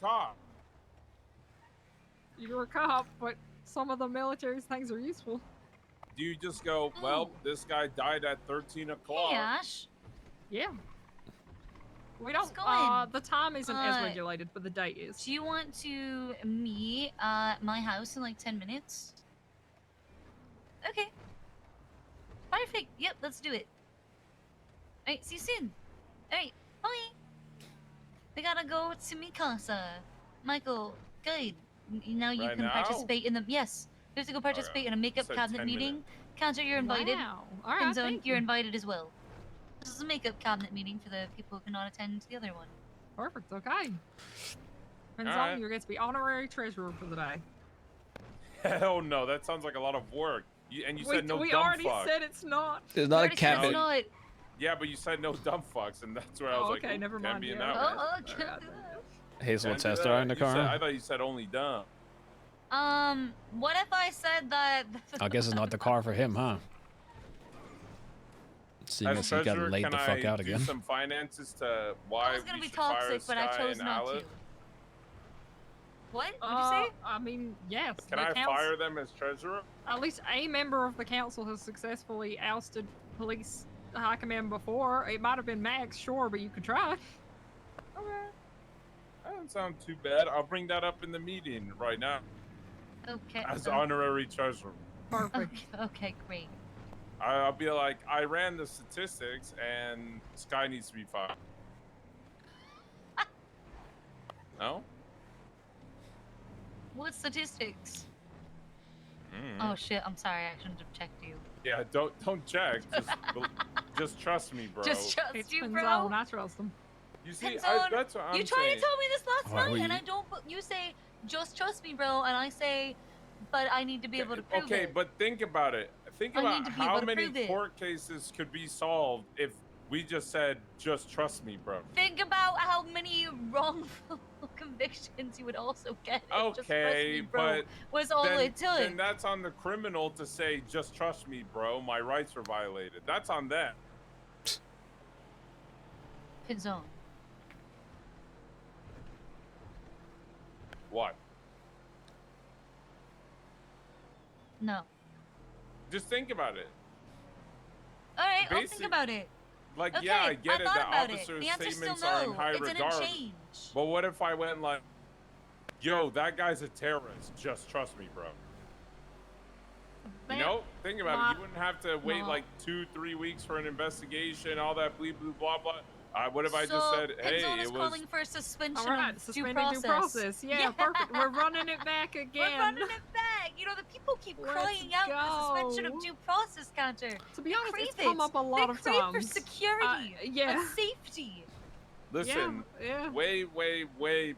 cop. You're a cop, but some of the military things are useful. Do you just go, well, this guy died at 13 o'clock? Hey, Ash. Yeah. We don't, the time isn't as regulated, but the date is. Do you want to meet at my house in like 10 minutes? Okay. Perfect. Yep, let's do it. Alright, see you soon. Alright, bye. We gotta go to Mikasa. Michael, good. Now you can participate in the... Yes. We have to go participate in a makeup cabinet meeting. Counter, you're invited. Wow. Alright, Zone, you're invited as well. This is a makeup cabinet meeting for the people who cannot attend the other one. Perfect, okay. Zone, you're going to be honorary treasurer for the day. Hell no, that sounds like a lot of work. And you said no dumb fuck. We already said it's not. It's not a cabinet. Not. Yeah, but you said no dumb fucks, and that's where I was like, okay, never mind. Be in that way. Hazel Tester in the car. I thought you said only dumb. What if I said that... I guess it's not the car for him, huh? Seeing as he got laid the fuck out again. Do some finances to why I was gonna be toxic, but I chose not to. What? What'd you say? I mean, yes. Can I fire them as treasurer? At least a member of the council has successfully ousted police high command before. It might have been Max, sure, but you could try. Okay. That doesn't sound too bad. I'll bring that up in the meeting right now. Okay. As honorary treasurer. Perfect. Okay, great. I'll be like, I ran the statistics, and Sky needs to be fired. No? What statistics? Oh shit! I'm sorry. I shouldn't have checked you. Yeah, don't check. Just trust me, bro. Just trust you, bro. I trust him. You see, that's what I'm You tried saying. to tell me this last night, and I don't. You say, just trust me, bro, and I say, but I need to be able to prove it. Okay, but think about it. Think about how many court cases could be solved if we just said, just trust me, bro. Think about how many wrongful convictions you would also get. Okay, just trust me, bro, but was all it took. Then that's on the criminal to say, just trust me, bro. My rights are violated. That's on them. Pinzone. What? No. Just think about it. All right, I'll think about it. Like, okay, yeah, I get it. The officer's the answer's statements still no. are in high regard. Didn't change. But what if I went like, yo, that guy's a terrorist. Just trust me, bro. You know, think about it. You wouldn't have to wait like 2-3 weeks for an investigation, all that blah, blah, blah. What if I just said, hey, it was calling for suspension of due process. Yeah, perfect. We're running it back again. We're running it back. You know, the people keep crying out for suspension of due process, Counter. To be honest, it's come up a lot of times. For security and safety. Listen, way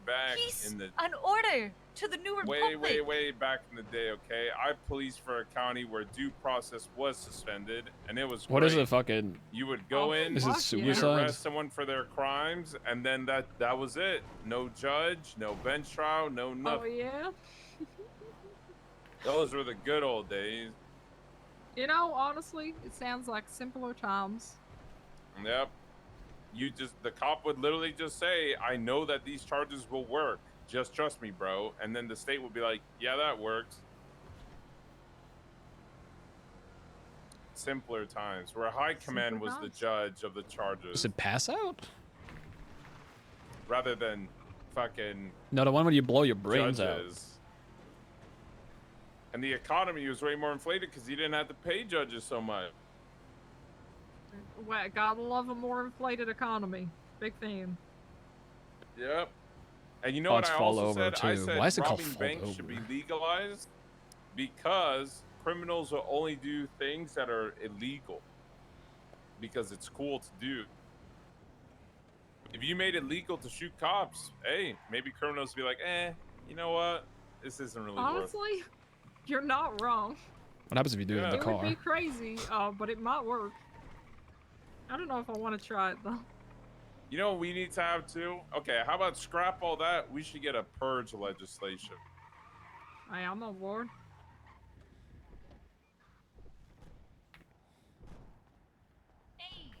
back in the... An order to the new republic. Way back in the day, okay? I policed for a county where due process was suspended, and it was great. What is it, fucking... You would go in, is it suicide? arrest someone for their crimes, and then that was it. No judge, no bench trial, no nothing. Oh, yeah? Those were the good old days. You know, honestly, it sounds like simpler times. Yep. The cop would literally just say, I know that these charges will work. Just trust me, bro. And then the state would be like, yeah, that works. Simpler times where high command was the judge of the charges. Is it pass out? Rather than fucking... No, the one where you blow your brains out. And the economy was way more inflated because you didn't have to pay judges so much. Well, gotta love a more inflated economy. Big fan. Yep. And you know what I also said? I said robbing banks should be legalized because criminals will only do things that are illegal because it's cool to do. If you made it legal to shoot cops, hey, maybe criminals would be like, you know what? This isn't really honestly, you're not wrong. What happens if you do it in the car? It would be crazy, but it might work. I don't know if I want to try it, though. You know what we need to have, too? Okay, how about scrap all that? We should get a purge legislation. Hey, I'm on board. Hey.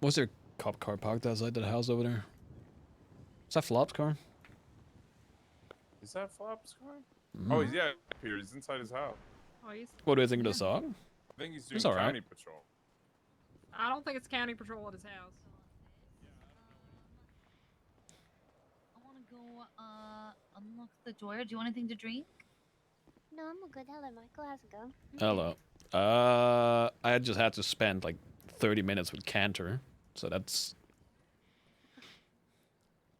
Was there a cop car parked outside the house over there? Is that Flop's car? Is that Flop's car? Mm. Oh, yeah, Peter. He's inside his house. Oh, What do you think of the song? I think he's doing It's all right. county patrol. I don't think it's county patrol at his house. I want to go unlock the door. Do you want anything to drink? No, I'm good. Hello, Michael. How's it going? Hello. I just had to spend like 30 minutes with Cantor, so that's...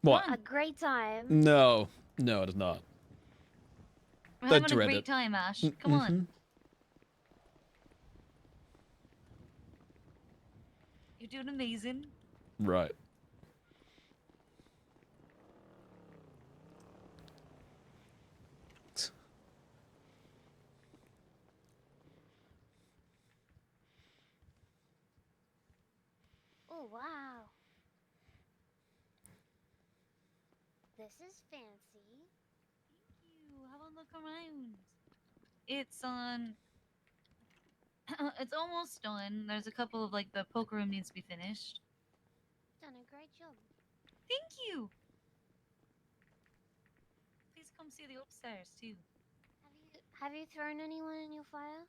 What? A great time. No, it is not. We're The having a dreaded. great time, Ash. Come on. You're doing amazing. Right. Oh, wow. This is fancy. Thank you. Have a look around. It's it's almost done. There's a couple of like the poker room needs to be finished. Done a great job. Thank you. Please come see the upstairs too. Have you thrown anyone in your fire?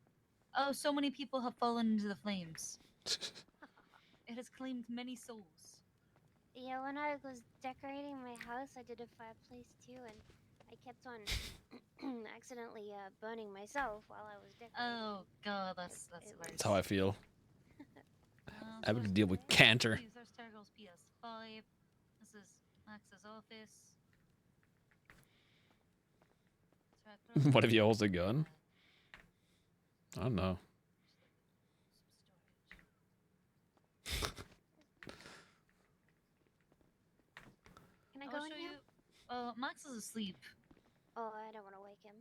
Oh, so many people have fallen into the flames. It has claimed many souls. Yeah, when I was decorating my house, I did a fireplace too, and I kept on accidentally burning myself while I was decorating. Oh god, that's It worse. That's how I feel. I would there's deal with the- Cantor. Please, there's Tergal's PS5. This is Max's office. What if he holds a gun? I don't know. Can I I'll go in show here? you. Oh, Max is asleep. Oh, I don't want to wake him.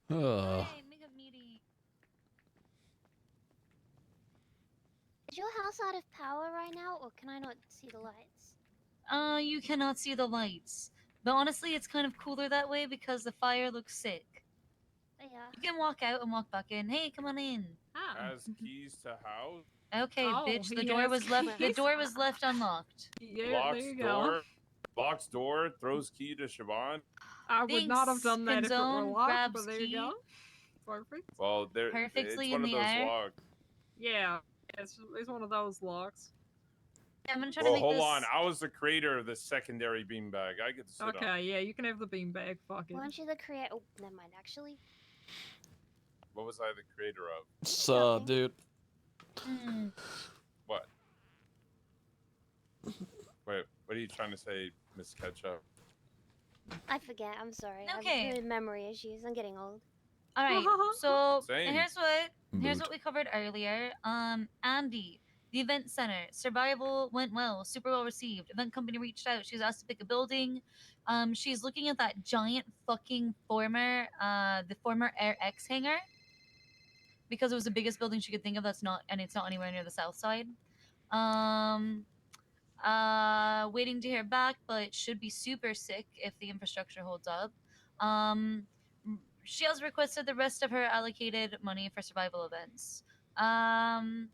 Hey, make a meeting. Is your house out of power right now, or can I not see the lights? You cannot see the lights. But honestly, it's kind of cooler that way because the fire looks sick. Yeah. You can walk out and walk back in. Hey, come on in. Has keys to house. Okay, Oh, bitch. The he door has was left. The keys. door was left unlocked. Yeah, Locks there you go. door. Locks door. Throws key to Siobhan. I would not have Thanks, done that if it were Canzone locked, grabs but there key. you go. Perfect. Well, there. It's Perfectly one in of the those air. locks. Yeah, it's one of those locks. I'm gonna try Well, to make hold this. on. I was the creator of the secondary beanbag. I get to sit on. Okay, yeah, you can have the beanbag. Fuck it. Why don't you the create? Oh, never mind. Actually, What was I the creator of? So, Nothing. dude. What? Wait, what are you trying to say, Miss Ketchup? I forget. I'm sorry. Okay. I'm having memory issues. I'm getting old. All right. So Same. here's Mood. what we covered earlier. Andy, the event center, survival went well, super well received. Event company reached out. She was asked to pick a building. She's looking at that giant fucking the former Air X hangar, because it was the biggest building she could think of. It's not anywhere near the south side. Waiting to hear back, but should be super sick if the infrastructure holds up. She has requested the rest of her allocated money for survival events. Glorion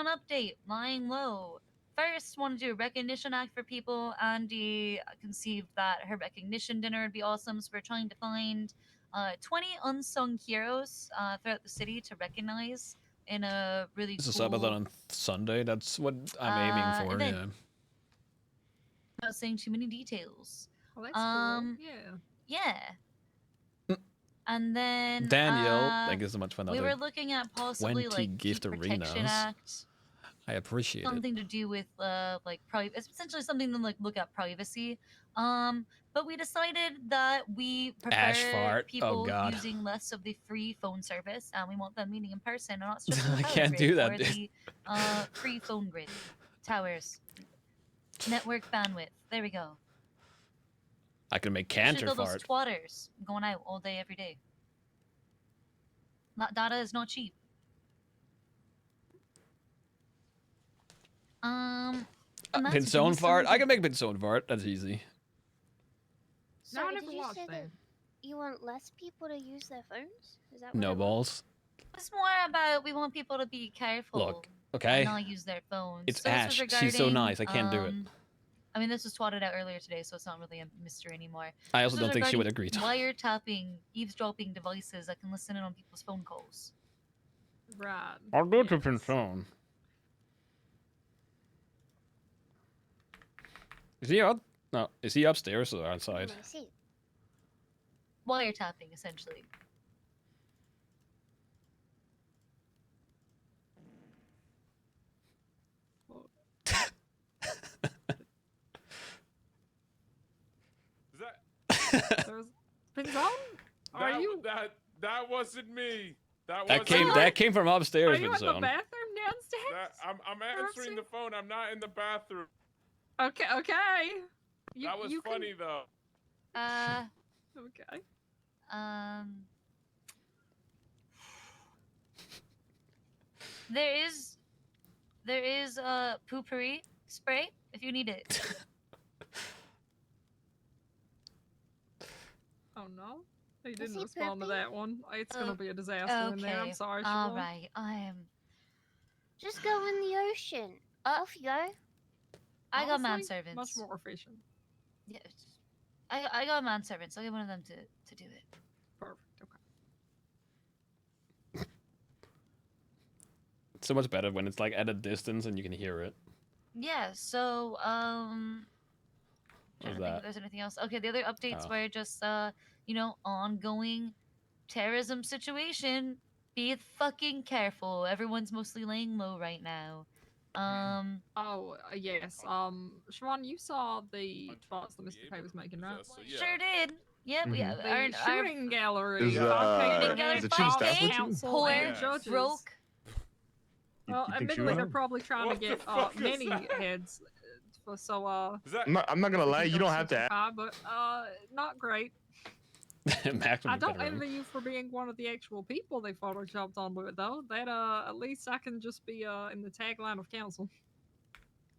update, lying low. First, want to do a recognition act for people. Andy conceived that her recognition dinner would be awesome, so we're trying to find 20 unsung heroes throughout the city to recognize in a really It's a cool... Sabathon on Sunday. That's what I'm aiming for, event. yeah. Not saying too many details. Well, that's cool. Yeah. Yeah. And then Daniel, thank you so much for we another were looking at possibly 20 like gift Heat Protection arenas. Act, I appreciate it. something to do with like it's essentially something to like look at privacy. But we decided that we Ash prefer fart. Oh, people God. using less of the free phone service, and we want them meeting in person, and not strictly the I power can't grid do that, or dude. the free phone grid towers, network bandwidth. There we go. I can make Especially Cantor those fart. twatters going out all day, every day. Data is not cheap. And that's Pinzone fart? I reasonable. can make Pinzone fart. That's easy. No, I Sorry, never did you watched say that. that you want less people to use their phones? Is that what No it was? balls. It's more about we want people to be careful. Look, okay? And not use their phones. It's so Ash. This was She's so regarding, nice. I can't do it. I mean, this was twatted out earlier today, so it's not really a mystery anymore. I also This was don't think she would regarding agree to. wiretapping, eavesdropping devices that can listen in on people's phone calls. Right. I'll go to yes. Pinzone. Is he up? No, is he upstairs or outside? Let me see. Wiretapping, essentially. Is that There's Pinzone? Are you? That wasn't me. That came from upstairs, Are you in the Pinzone. bathroom downstairs? I'm answering the phone. I'm not in the bathroom. Okay. That was funny though. Okay. There is a poopery spray if you need it. Oh no. He Is didn't he respond to pooping? that one. It's gonna be a disaster in there. I'm sorry, All Siobhan. right. I am. Just go in the ocean. Off you go. I got Honestly, manservants. Much more efficient. Yeah. I got manservants. I'll get one of them to do it. Perfect. Okay. It's so much better when it's like at a distance and you can hear it. Yeah. So trying What's to think that? if there's anything else. Okay. The other updates Oh. were just ongoing terrorism situation. Be fucking careful. Everyone's mostly laying low right now. Oh, yes. Siobhan, you saw the thoughts that Mr. K was making, right? So, yeah. Sure did. Yep. Mhm. Yeah. The shooting gallery. Is, Shooting gallery the chief five staff with you? council Poor, and judges. broke. Well, You think she admittedly, will? they're probably trying What to the get fuck is many that? heads. Is that I'm not gonna lie. You don't have to. high, but not great. Max would I be don't better than envy you for being one of the actual people they photoshopped onto it, though. That at least I can just be in the tagline of council.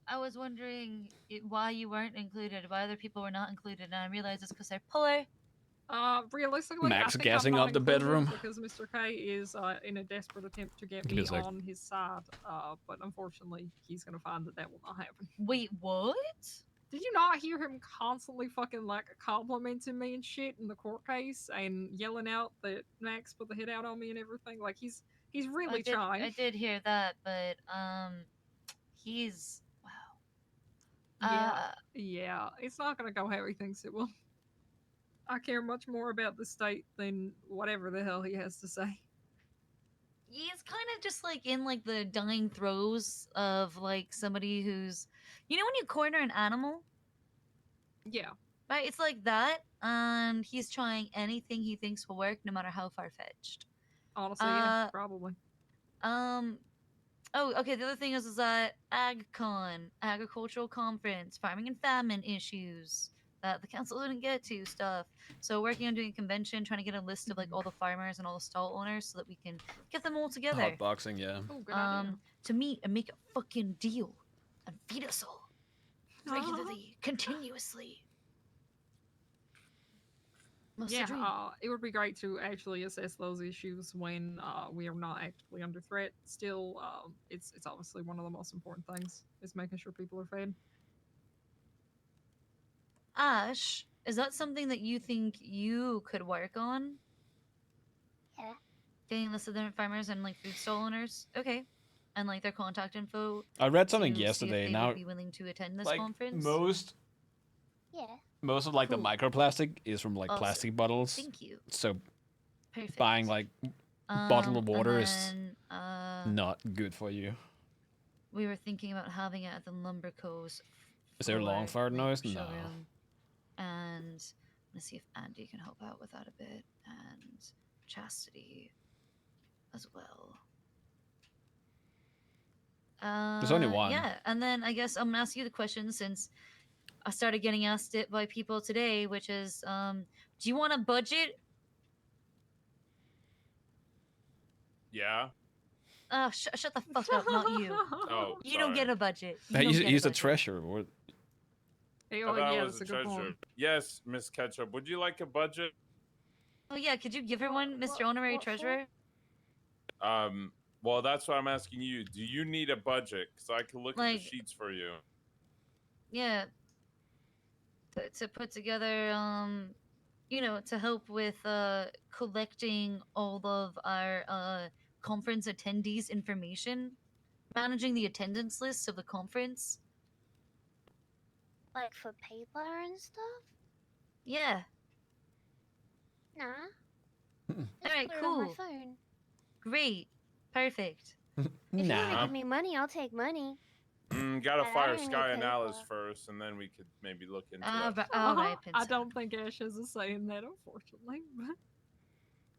I was wondering why you weren't included, why other people were not included, and I realized it's because they're poor. Realistically, Max I think gassing I'm not up the included bedroom. because Mr. K is in a desperate attempt to get Give me me a sec. on his side. But unfortunately, he's gonna find that will not happen. Wait, what? Did you not hear him constantly fucking like complimenting me and shit in the court case and yelling out that Max put the hit out on me and everything? Like he's really trying. I did hear that, but he's wow. Yeah, it's not gonna go how he thinks it will. I care much more about the state than whatever the hell he has to say. He's kind of just like in like the dying throes of like somebody who's, when you corner an animal, Yeah. right? It's like that, and he's trying anything he thinks will work, no matter how far fetched. Honestly, yeah, probably. Oh, okay. The other thing is that AgCon, agricultural conference, farming and famine issues that the council didn't get to stuff. So working on doing a convention, trying to get a list of like all the farmers and all the stall owners so that we can get them all together. Hotboxing, yeah. Oh, good idea. To meet and make a fucking deal and feed us all regularly, continuously. Must Yeah, dream. it would be great to actually assess those issues when we are not actively under threat. Still, it's obviously one of the most important things is making sure people are fed. Ash, is that something that you think you could work on? Yeah. Getting lists of different farmers and like food stall owners? Okay. And like their contact info. I read something to see if yesterday. they Now, would be willing to attend this like conference. Yeah. most of like the Cool. microplastic is from like Awesome. plastic bottles. Thank you. So Perfect. buying like bottled and water is then, not good for you. we were thinking about having it at the Lumberco's. Is there a long floor, fart noise? No. showroom. And let's see if Andy can help out with that a bit, and Chastity as well. There's only one. Yeah, and then I guess I'm gonna ask you the question since I started getting asked it by people today, which is, do you want a budget? Yeah. Shut the fuck up, not you. Oh, You don't get a budget. You Hey, don't get a he's the budget. treasurer. What? Hey, I oh, thought I yeah, was that's a a good treasure. point. Yes, Miss Ketchup. Would you like a budget? Oh yeah, could you give her one, Mr. Honorary what for? Treasurer? Well, that's what I'm asking you. Do you need a budget? Because I can look at the Like- sheets for you. Yeah. To put together, you know, to help with collecting all of our conference attendees' information, managing the attendance lists of the conference. Like for paper and stuff? Yeah. Nah. Mm-mm. Just Alright, put it on my cool. phone. Great. Perfect. If you Nah. wanna give me money, I'll take money. Gotta I fire don't need Sky and Alice paper. first, and then we could maybe look into All that. right, I Pinto. don't think Ash has a say in that, unfortunately. But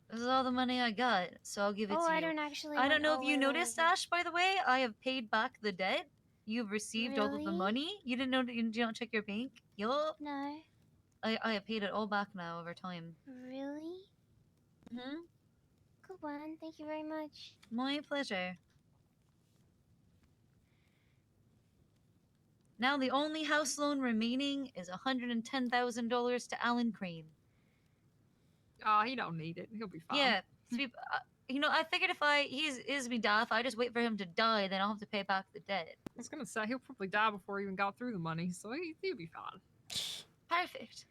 This is all the money I got, so I'll give it Oh, to you. I don't actually. I don't know want- if you wait, noticed, wait. Ash, by the way. I have paid back the debt. You've received all of the Really? money. You didn't know? You don't check your bank? Yup. No. I have paid it all back now over time. Really? Hmm. Good one. Thank you very much. My pleasure. Now the only house loan remaining is $110,000 to Alan Crane. he don't need it. He'll be fine. Yeah. You know, I figured if he's me dad, if I just wait for him to die, then I'll have to pay back the debt. I was gonna say he'll probably die before he even got through the money, so he'll be fine. Perfect.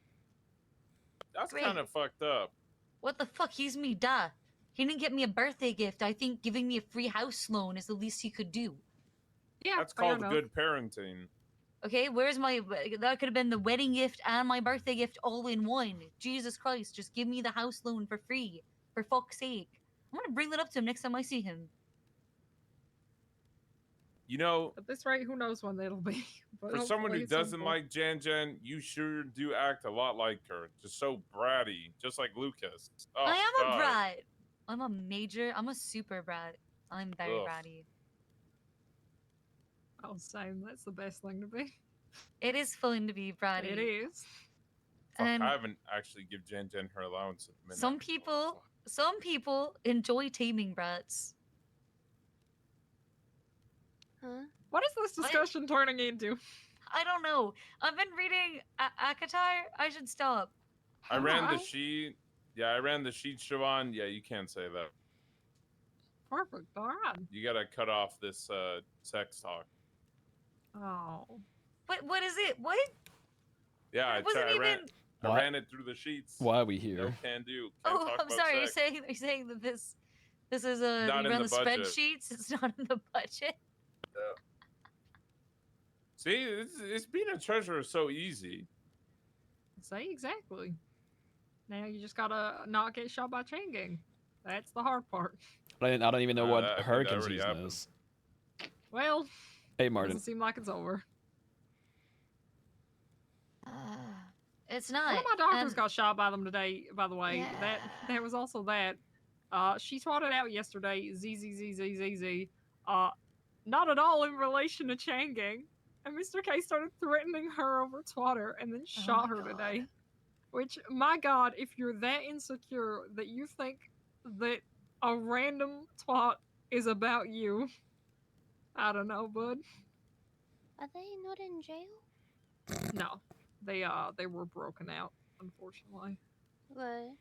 That's Great. kind of fucked up. What the fuck? He's me dad. He didn't get me a birthday gift. I think giving me a free house loan is the least he could do. Yeah, That's fair called enough. good parenting. Okay, where's my... That could have been the wedding gift and my birthday gift all in one. Jesus Christ, just give me the house loan for free. For fuck's sake. I'm gonna bring that up to him next time I see him. You know, At this rate, who knows when that'll be? But for someone hopefully who at some doesn't point. like Jan, you sure do act a lot like her. Just so bratty, just like Lucas. Oh, I am God. a brat. I'm a super brat. I'm very Ugh. bratty. Oh, same. That's the best thing to be. It is fun to be bratty. It is. Fuck, And I haven't actually give Jan her allowance in a minute. some people enjoy taming brats. Huh? What is this discussion turning into? I don't know. I've been reading Akatar. I should stop. I ran the Alright. sheet. Yeah, I ran the sheet, Siobhan. Yeah, you can't say that. Perfect. All right. You gotta cut off this sex talk. Oh. What is it? What? Yeah, It wasn't I ran, even- I What? ran it through the sheets. Why are we No here? can do. Can't Oh, talk I'm about sorry. sex. You're saying that this is a Not you in run the the budget. spreadsheets. It's not in the budget. See, it's being a treasurer is so easy. Say exactly. Now you just gotta not get shot by chain gang. That's the hard part. I don't even know I what think that hurricane already season happened. is. Well, Hey, Martin. doesn't seem like it's over. It's One not. of my doctors and- got shot by them today, by the way. Yeah. There was also that. She twatted out yesterday, ZZZZZZ. Not at all in relation to Changing. And Mr. K started threatening her over Twatter and then Oh shot my her God. today. Which, my God, if you're that insecure that you think that a random twat is about you, I don't know, bud. Are they not in jail? No, they were broken out, unfortunately. What?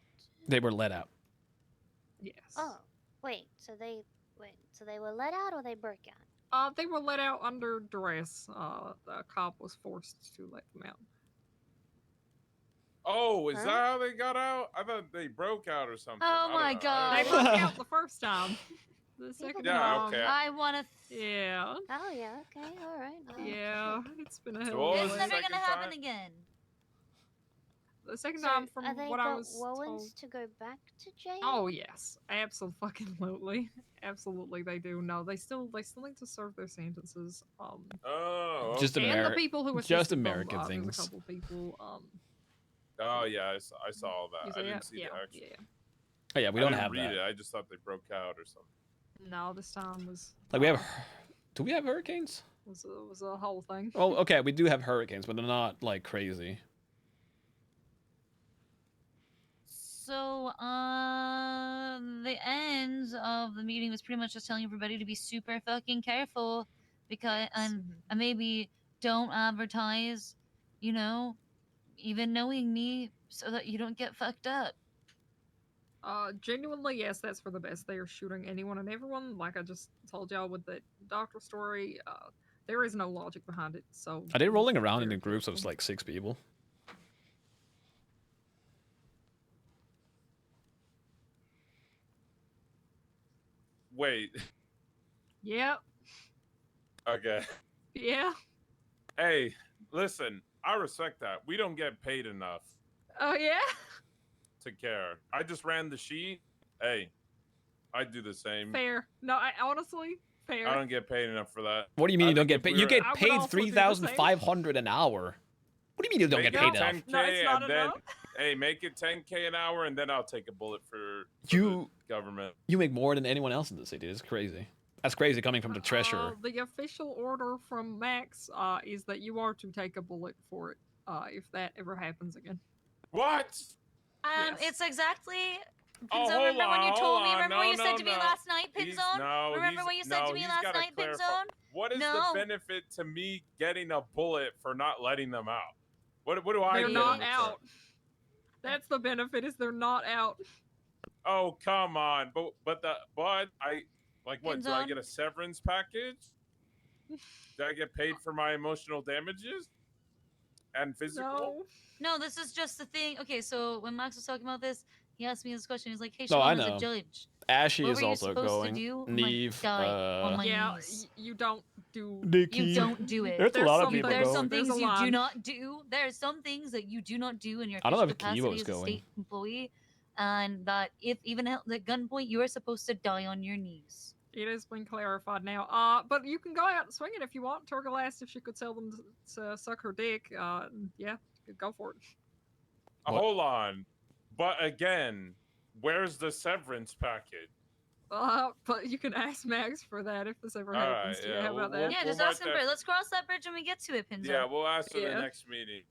They were let out. Yes. Oh, wait. So they were let out or they broke out? They were let out under duress. The cop was forced to let them out. Oh, is Huh? that how they got out? I thought they broke out or something. Oh I don't my know. God. They I broke don't know. out the first time. The second Yeah, time, okay. I want to. yeah, Oh yeah. Okay. All right. yeah, it's been a So hell what of a was It's the wait. never second gonna happen time? again. The second So, time, from are they what I got was warrants told. to go back to jail? Oh yes, absolutely, absolutely they do. No, they still need to serve their sentences. Oh, Just okay. And the Ameri- people who just assisted American them, things. There's a couple people. Oh yeah, I saw all You that. see I didn't that? see Yeah, the action. yeah. Oh yeah, we I don't didn't have read that. it. I just thought they broke out or something. No, this time was Like we have. Do we have hurricanes? was a whole thing. Oh, okay, we do have hurricanes, but they're not like crazy. So, the end of the meeting was pretty much just telling everybody to be super fucking careful because and maybe don't advertise, you know, even knowing me so that you don't get fucked up. Genuinely, yes, that's for the best. They are shooting anyone and everyone. Like I just told y'all with the doctor story, there is no logic behind it. So Are they rolling around in very the groups of careful. like 6 people? Wait. Yep. Okay. Yeah. Hey, listen, I respect that. We don't get paid enough Oh yeah. to care. I just ran the sheet. Hey, I do the same. Fair. No, I honestly fair. I don't get paid enough for that. What do you mean you don't get paid? You get I would paid also do the same. $3,500 an hour. What do you mean you don't get paid enough? No, it's not and then, enough. hey, make it 10K an hour, and then I'll take a bullet for You the government. You make more than anyone else in the city. It's crazy. That's crazy coming from the treasurer. The official order from Max is that you are to take a bullet for it if that ever happens again. What? Yes. It's exactly. Oh, Pinzone, remember when you told me? Remember what you said to me no. last night, Pinzone? Remember what you said to me he's last gotta night, clarify. Pinzone? What is No. the benefit to me getting a bullet for not letting them out? What do I They're get not in return? out. That's the benefit, is they're not out. Oh, come on. But I like what? Do I Pinzone? get a severance package? Do I get paid for my emotional damages and physical? No, this is just the thing. Okay, so when Max was talking about this, he asked me this question. He's like, "Hey, No, I Sean, as know. a judge, Ashy what is were you also supposed going. to do?" Neve, Die on my knees. You don't do. Nikki. You don't do it. There's a lot of people There's going. some things There's a you do line. not do. There are some things that you do not do in your I don't know official if Kiwa's capacity as a going. state employee, and that if even held at gunpoint, you are supposed to die on your knees. It has been clarified now. But you can go out and swing it if you want. Turgle asked if she could tell them to suck her dick. Yeah, go for it. Hold on. But again, where's the severance package? But you can ask Max for that if this ever happens. Alright, Yeah, yeah, how about we'll- that? Yeah, just mark ask him that- for it. Let's cross that bridge when we get to it, Pinzo. Yeah, we'll ask for the Yeah. next meeting.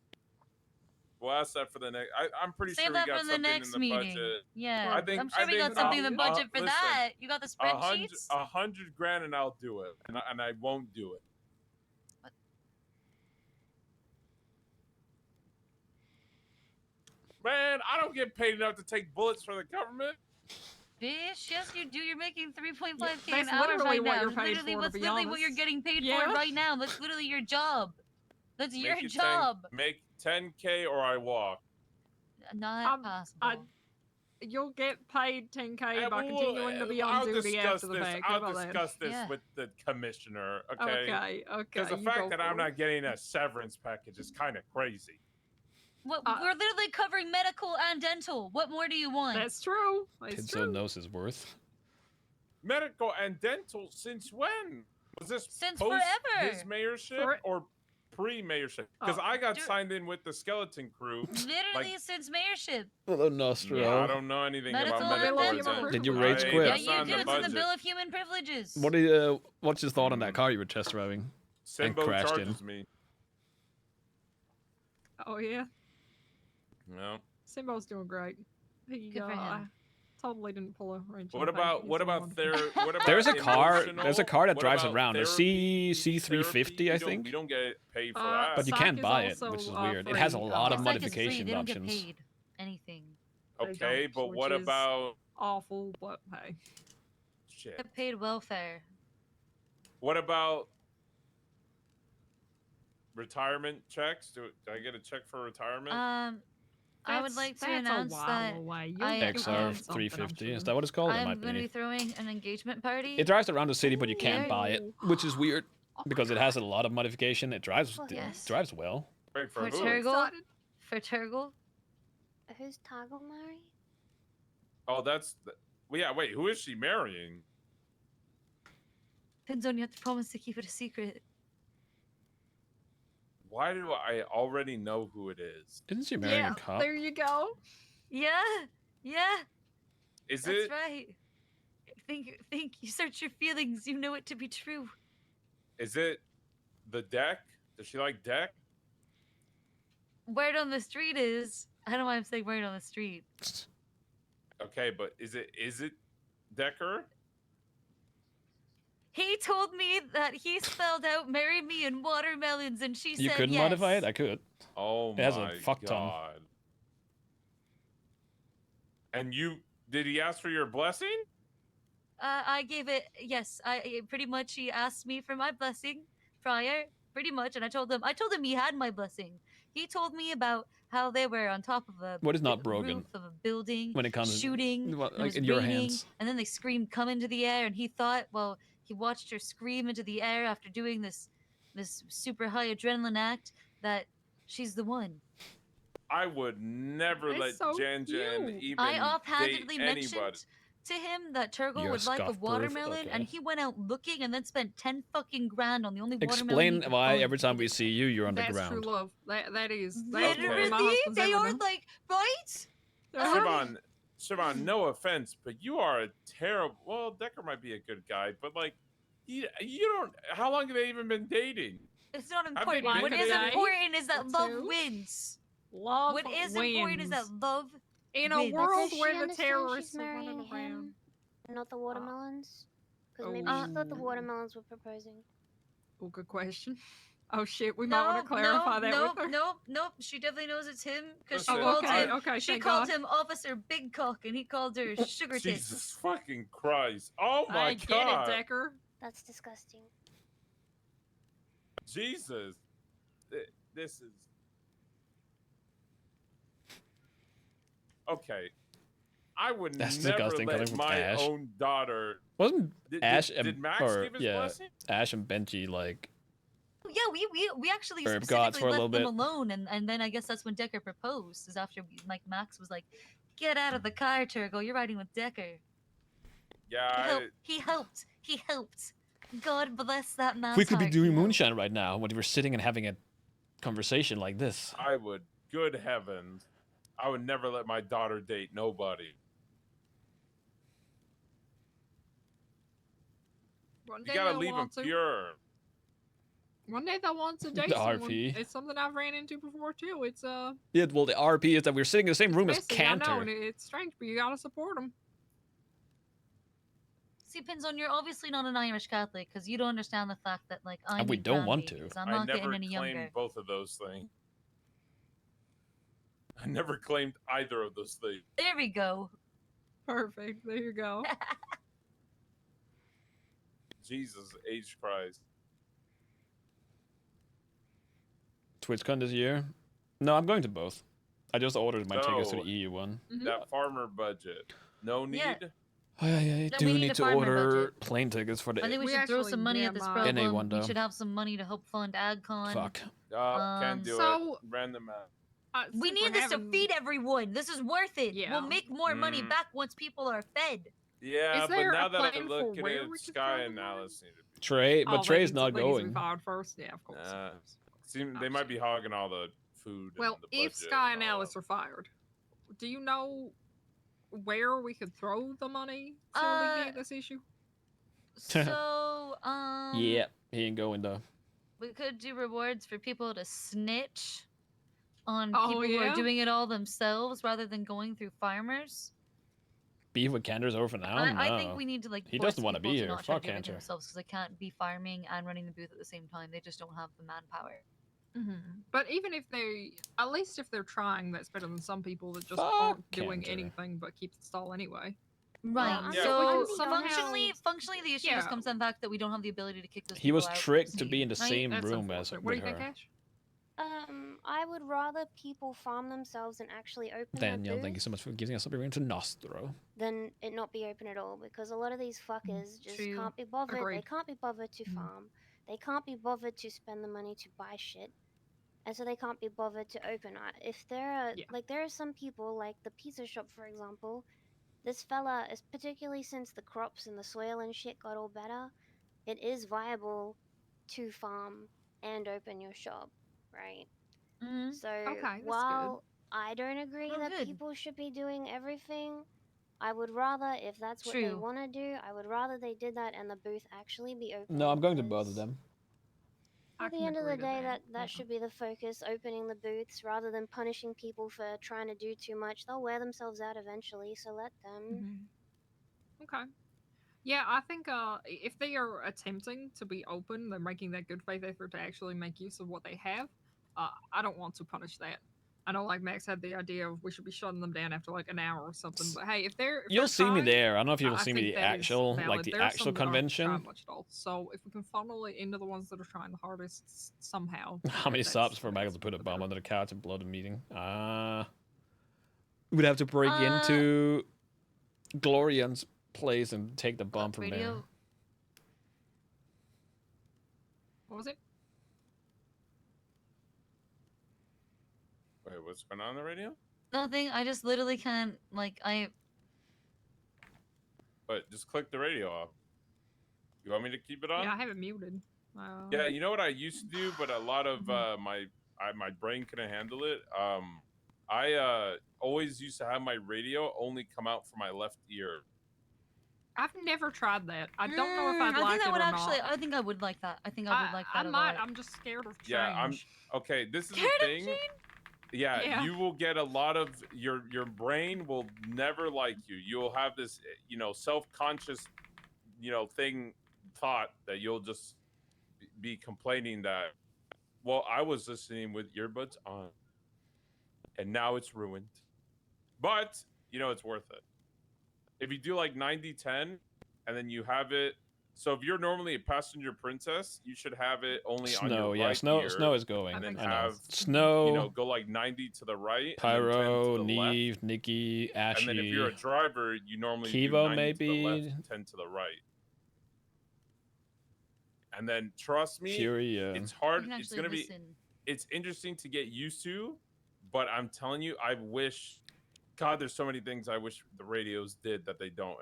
We'll ask that for the next. I'm pretty Save sure that we got for the something next in the meeting. budget. Yeah, I think- I'm sure I we got think, something in the budget for listen, that. You got the spreadsheets? 100 grand and I'll do it, and I won't do it. What? Man, I don't get paid enough to take bullets for the government. Bitch, yes you do. You're making 3.5K That's an hour literally right what now. you're paid Literally, for, to that's be literally what you're honest. getting paid Yeah. for right now. That's literally your job. That's your Make it job. Make 10K or I walk. Not possible. You'll get paid 10K by Well, continuing to be on I'll duty discuss after the this. fact. How I'll about that? discuss this Yeah. with the commissioner. Okay. Okay. Because the you fact go that for I'm it. not getting a severance package is kind of crazy. What, we're literally covering medical and dental. What more do you want? That's true. It's Pinzo true. knows his worth. Medical and dental since when? Was this Since post forever. his mayorship or pre-mayorship? Because I got signed in with the skeleton crew. Literally since mayorship. Hello, Nostro. Yeah, I don't know anything Medical about and medical. dental. Did you rage quit? Yeah, you do. It's in the Bill of Human Privileges. What's your thought on that car you were test driving and Simbo crashed in? charges me. Oh yeah. No. Simbo's doing great. He Good for him. I totally didn't pull a range. What about what about There's a car. emotional? There's a car that What drives about around. A therapy? C350, I think. You don't get paid for that. But you Psych can is buy it, also, which is uh, weird. It has a free. lot of Psych is free. modification They don't options. get paid anything. Okay, don't, but which what is about awful? But hey, shit? Get paid welfare. What about retirement checks? Do I get a check for retirement? I would like to that's announce a while that away. I You'll get am- XR350. Is that what it's called? It I'm might going to be be. throwing an engagement party. It drives around the city, but you can't Yeah. buy it, which is weird because it has a lot of modification. It drives Yes. drives well. Wait, for for who? Turgle. For Turgle. Who's Toggle Mari? Oh, well, yeah. Wait, who is she marrying? Pinzone, you have to promise to keep it a secret. Why do I already know who it is? Isn't she marrying Yeah, a cop? there you go. Yeah. Yeah. Is That's it? right. Think you search your feelings, you know it to be true. Is it the deck? Does she like deck? Word on the street is I don't know why I'm saying word on the street. Okay, but is it Decker? He told me that he spelled out "marry me" in watermelons, and she You said couldn't yes. modify it? I could. Oh It has a my fuck ton. god. And did he ask for your blessing? I gave it yes. Pretty much he asked me for my blessing prior, pretty much, and I told him he had my blessing. He told me about how they were on top of a What is not broken roof of a building, when it comes shooting, well, and it like was in your raining, hands? and then they screamed "come into the air," and he thought, well, he watched her scream into the air after doing this super high adrenaline act, that she's the one. I would never It's let so Jan cute. even I date offhandedly anybody. mentioned to him that Turgle You're would like a scuff-proof? watermelon, and Okay. he went out looking and then spent 10 fucking grand on the only watermelon Explain he could why find. every time we see you, you're on the That's ground. true love. That is. Okay. That's what me Literally, and my husband's they ever are done. like, right? Siobhan, no offense, but you are a terrible. Well, Decker might be a good guy, but like, you don't. How long have they even been dating? It's not Have they important. been What is together? important is that Or love two? wins. Love What is important is that wins. love In a wins. But world does where she the understand terrorists she's are marrying running around. him, not the watermelons? Because maybe oh. she thought the watermelons were proposing. Oh, good question. Oh shit, we might want to clarify that with her. Nope. She definitely knows it's him because she Listen, called okay, him. okay, She thank called God. him Officer Big Cock, and he called her Sugar Tits. Jesus fucking Christ! Oh my I god! get it, Decker. That's disgusting. Jesus, this is okay. I would That's never disgusting, coming let from my Ash. own daughter. Wasn't Ash did and Max or give his yeah, blessing? Ash and Benji like Yeah, we actually Herb gods for specifically a left little them bit? alone, and then I guess that's when Decker proposed. Is after like Max was like, "Get out of the car, Turgle. You're riding with Decker." Yeah, He helped. God bless that man's we could be heart, doing he helped. moonshine right now when we were sitting and having a conversation like this. I would. Good heavens, I would never let my daughter date nobody. One You day gotta they'll leave them want to. pure. One day they'll want to date The someone. RP. It's something I've ran into before too. It's Yeah, well, the RP is that we're sitting in the same room as messy, I know, Cantor. and it's strange, but you gotta support them. See, Pinzon, you're obviously not an Irish Catholic because you don't understand the fact that like I And we need don't want to. grandbabies. I'm I not never getting any claimed younger. both of those things. I never claimed either of those things. There we go. Perfect. There you go. Jesus H Christ. TwitchCon this year? No, I'm going to both. I just ordered my tickets to So, the EU one. That farmer budget. No need. Yeah. I No, do we need need a to farmer order budget. plane tickets for I think the we We should throw actually some money at did this mine. problem. NA one, We though. should have some money to help fund AgCon. Fuck. Can't do So- it. Random out. We since need we're this having- to feed everyone. This is worth it. Yeah. We'll make more money Mm. back once people are fed. Yeah, Is but there now a that I plan look for at where it, we could Sky throw and the money? Alice need to be. Trey, but Oh, Trey's they not need to be going. fired first. Yeah, of course. of course. They might be hogging all the food. Well, and the if budget Sky and all Alice that. are fired, do you know where we could throw the money to Uh, alleviate this issue? So, Yeah, he ain't going though. we could do rewards for people to snitch on Oh, people who yeah? are doing it all themselves rather than going through farmers. Beef with Cantor's over for now? I think No. we need to like. He force doesn't wanna people be to here. not try to Fuck do everything Cantor. themselves because they can't be farming and running the booth at the same time. They just don't have the manpower. But even if they, at least if they're trying, that's better than some people that just Fuck aren't doing Cantor. anything but keep the stall anyway. Right. Yeah, so we can functionally, somehow- the issue just Yeah. comes down to the fact that we don't have the ability to kick those. He was people out tricked to of be in the right? same That's room as unfortunate. What do with you think, her. Ash? I would rather people farm themselves and actually open Daniel, their thank you booth so much for giving us a room to Nostro. than it not be open at all, because a lot of these fuckers just True. can't be bothered. They Agreed. can't be bothered to farm. They can't be bothered to spend the money to buy shit. And so they can't be bothered to open. If there are Yeah. like there are some people like the pizza shop, for example. This fella is particularly since the crops and the soil and shit got all better, it is viable to farm and open your shop, right? Mhm. So Okay, that's while I don't agree Oh, that good. people should be doing everything, I would rather, if that's what they True. want to do, I would rather they did that and the booth actually be open. No, I'm going to because- both of them. I At the can end of the agree to day, that. that should be the focus, opening the booths rather than punishing people for trying to do too much. They'll wear themselves out eventually, so let them. Okay. Yeah, I think if they are attempting to be open, they're making that good faith effort to actually make use of what they have. I don't want to punish that. I know, like Max had the idea of we should be shutting them down after like an hour or something. But hey, if they're You'll see me trying, there. I don't know if you'll I see me think the that is actual, valid. like the There are actual some that aren't convention. trying much at all. So if we can funnel it into the ones that are trying the hardest somehow. How many subs for Michael to put a bomb under the couch and blow the meeting? We'd have to break into Glorian's place and take the bomb from there. What was it? Wait, what's going on the radio? Nothing. I just literally can't, like, But just click the radio off. You want me to keep it on? Yeah, I have it muted. Yeah, you know what I used to do, but a lot of my brain couldn't handle it. I always used to have my radio only come out from my left ear. I've never tried that. I don't know if I'd like think that it would or actually. not. I think I would like that. I think I would like that I a might. lot. I'm just scared of change. Yeah, okay. This is Scared the of thing. change? Yeah, you will get a lot of your brain will never like you. You'll have this, self-conscious, thought that you'll just be complaining that, well, I was listening with earbuds on, and now it's ruined. But it's worth it. If you do like 90-10, and then you have it. So if you're normally a passenger princess, you should have it only on your right ear. Snow is going. And then I know. have Snow. Go like 90 to the right. Pyro, and then 10 to the Neve, left. Nikki, Ashy. And then if you're a driver, you normally do Kivo 90 maybe. to the left, 10 to the right. And then trust me, Fury, it's hard. You can It's gonna actually be. It's interesting to get used to, but I'm telling you, I wish. God, there's so many things I wish the radios did that they don't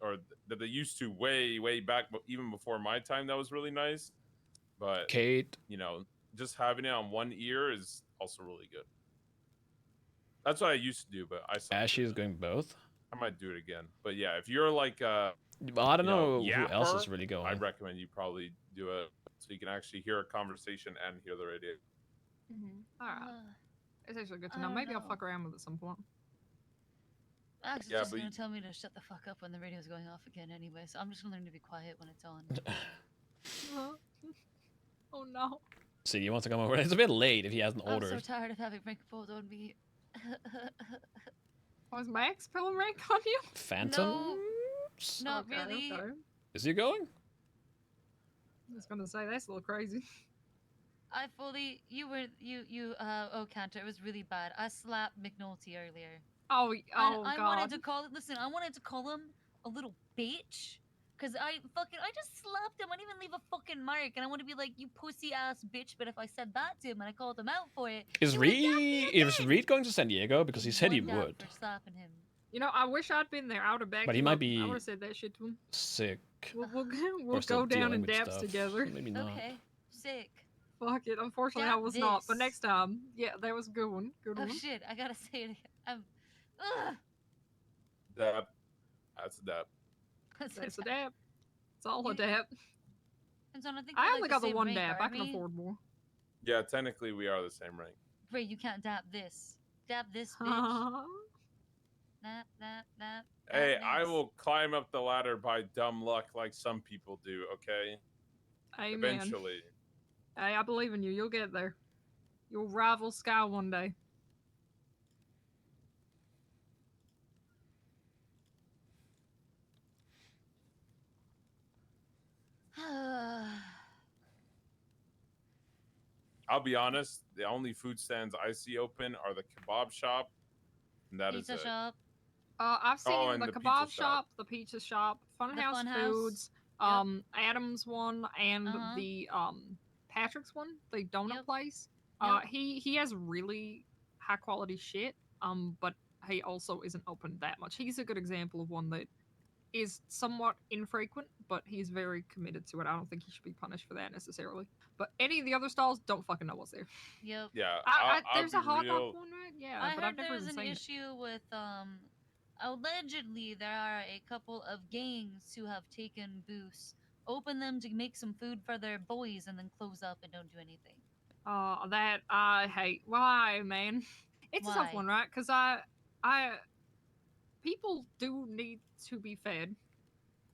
or that they used to way back, even before my time. That was really nice. But Kate, just having it on one ear is also really good. That's what I used to do, but Ashy is going both. I might do it again. But yeah, if you're like well, I don't know who yapper, else is really going. I'd recommend you probably do it so you can actually hear a conversation and hear the radio. All right. It's actually good to know. Maybe I'll fuck around with it at some point. Max is just gonna tell me to shut the fuck up when the radio's going off again anyway, so I'm just gonna learn to be quiet when it's on. Oh no. See, he wants to come over. It's a bit late if he hasn't I'm ordered. so tired of having rank pulled on me. Was Max pulling rank on you? Phantom? No, not really. Okay. Is he going? I was gonna say that's a little crazy. Oh, Cantor, it was really bad. I slapped McNulty earlier. Oh, God. I wanted to call him a little bitch. Cause I just slapped him. I didn't even leave a fucking mark. And I want to be like, you pussy ass bitch. But if I said that to him and I called him out for it, Is Reed going to San Diego? Because he said he would. For slapping him. I wish I'd been there. I would have backed But he him might up. be I would have said that shit to him. Sick. We'll go down in depths together. Maybe not. Okay, sick. Fuck it. Unfortunately, I was not. But next time, yeah, that was a good one. Good one. Oh shit! I gotta say it again. Dab. That's a dab. That's a dab. It's all a dab. I only got the one dab. I can afford more. Yeah, technically we are the same rank. Ray, you can't dab this. Dab this, bitch. Nap. Hey, I will climb up the ladder by dumb luck like some people do, okay? Amen. Eventually. Hey, I believe in you. You'll get there. You'll rival Sky one day. I'll be honest, the only food stands I see open are the kebab shop, and that is Pizza it. shop. I've seen and the kebab shop, the pizza shop, Funhouse Foods, Adam's one, and the Patrick's one, the donut place. He has really high quality shit. But he also isn't open that much. He's a good example of one that is somewhat infrequent, but he's very committed to it. I don't think he should be punished for that necessarily. But any of the other stalls don't fucking know what's there. Yep. Yeah. There's a hot dog one, right? Yeah, I but heard I've never there's even an seen issue with allegedly there are a couple of gangs who have taken booths open them to make some food for their boys and then close up and don't do anything. That I hate. Why, man? It's a tough Why? one, right? Because people do need to be fed.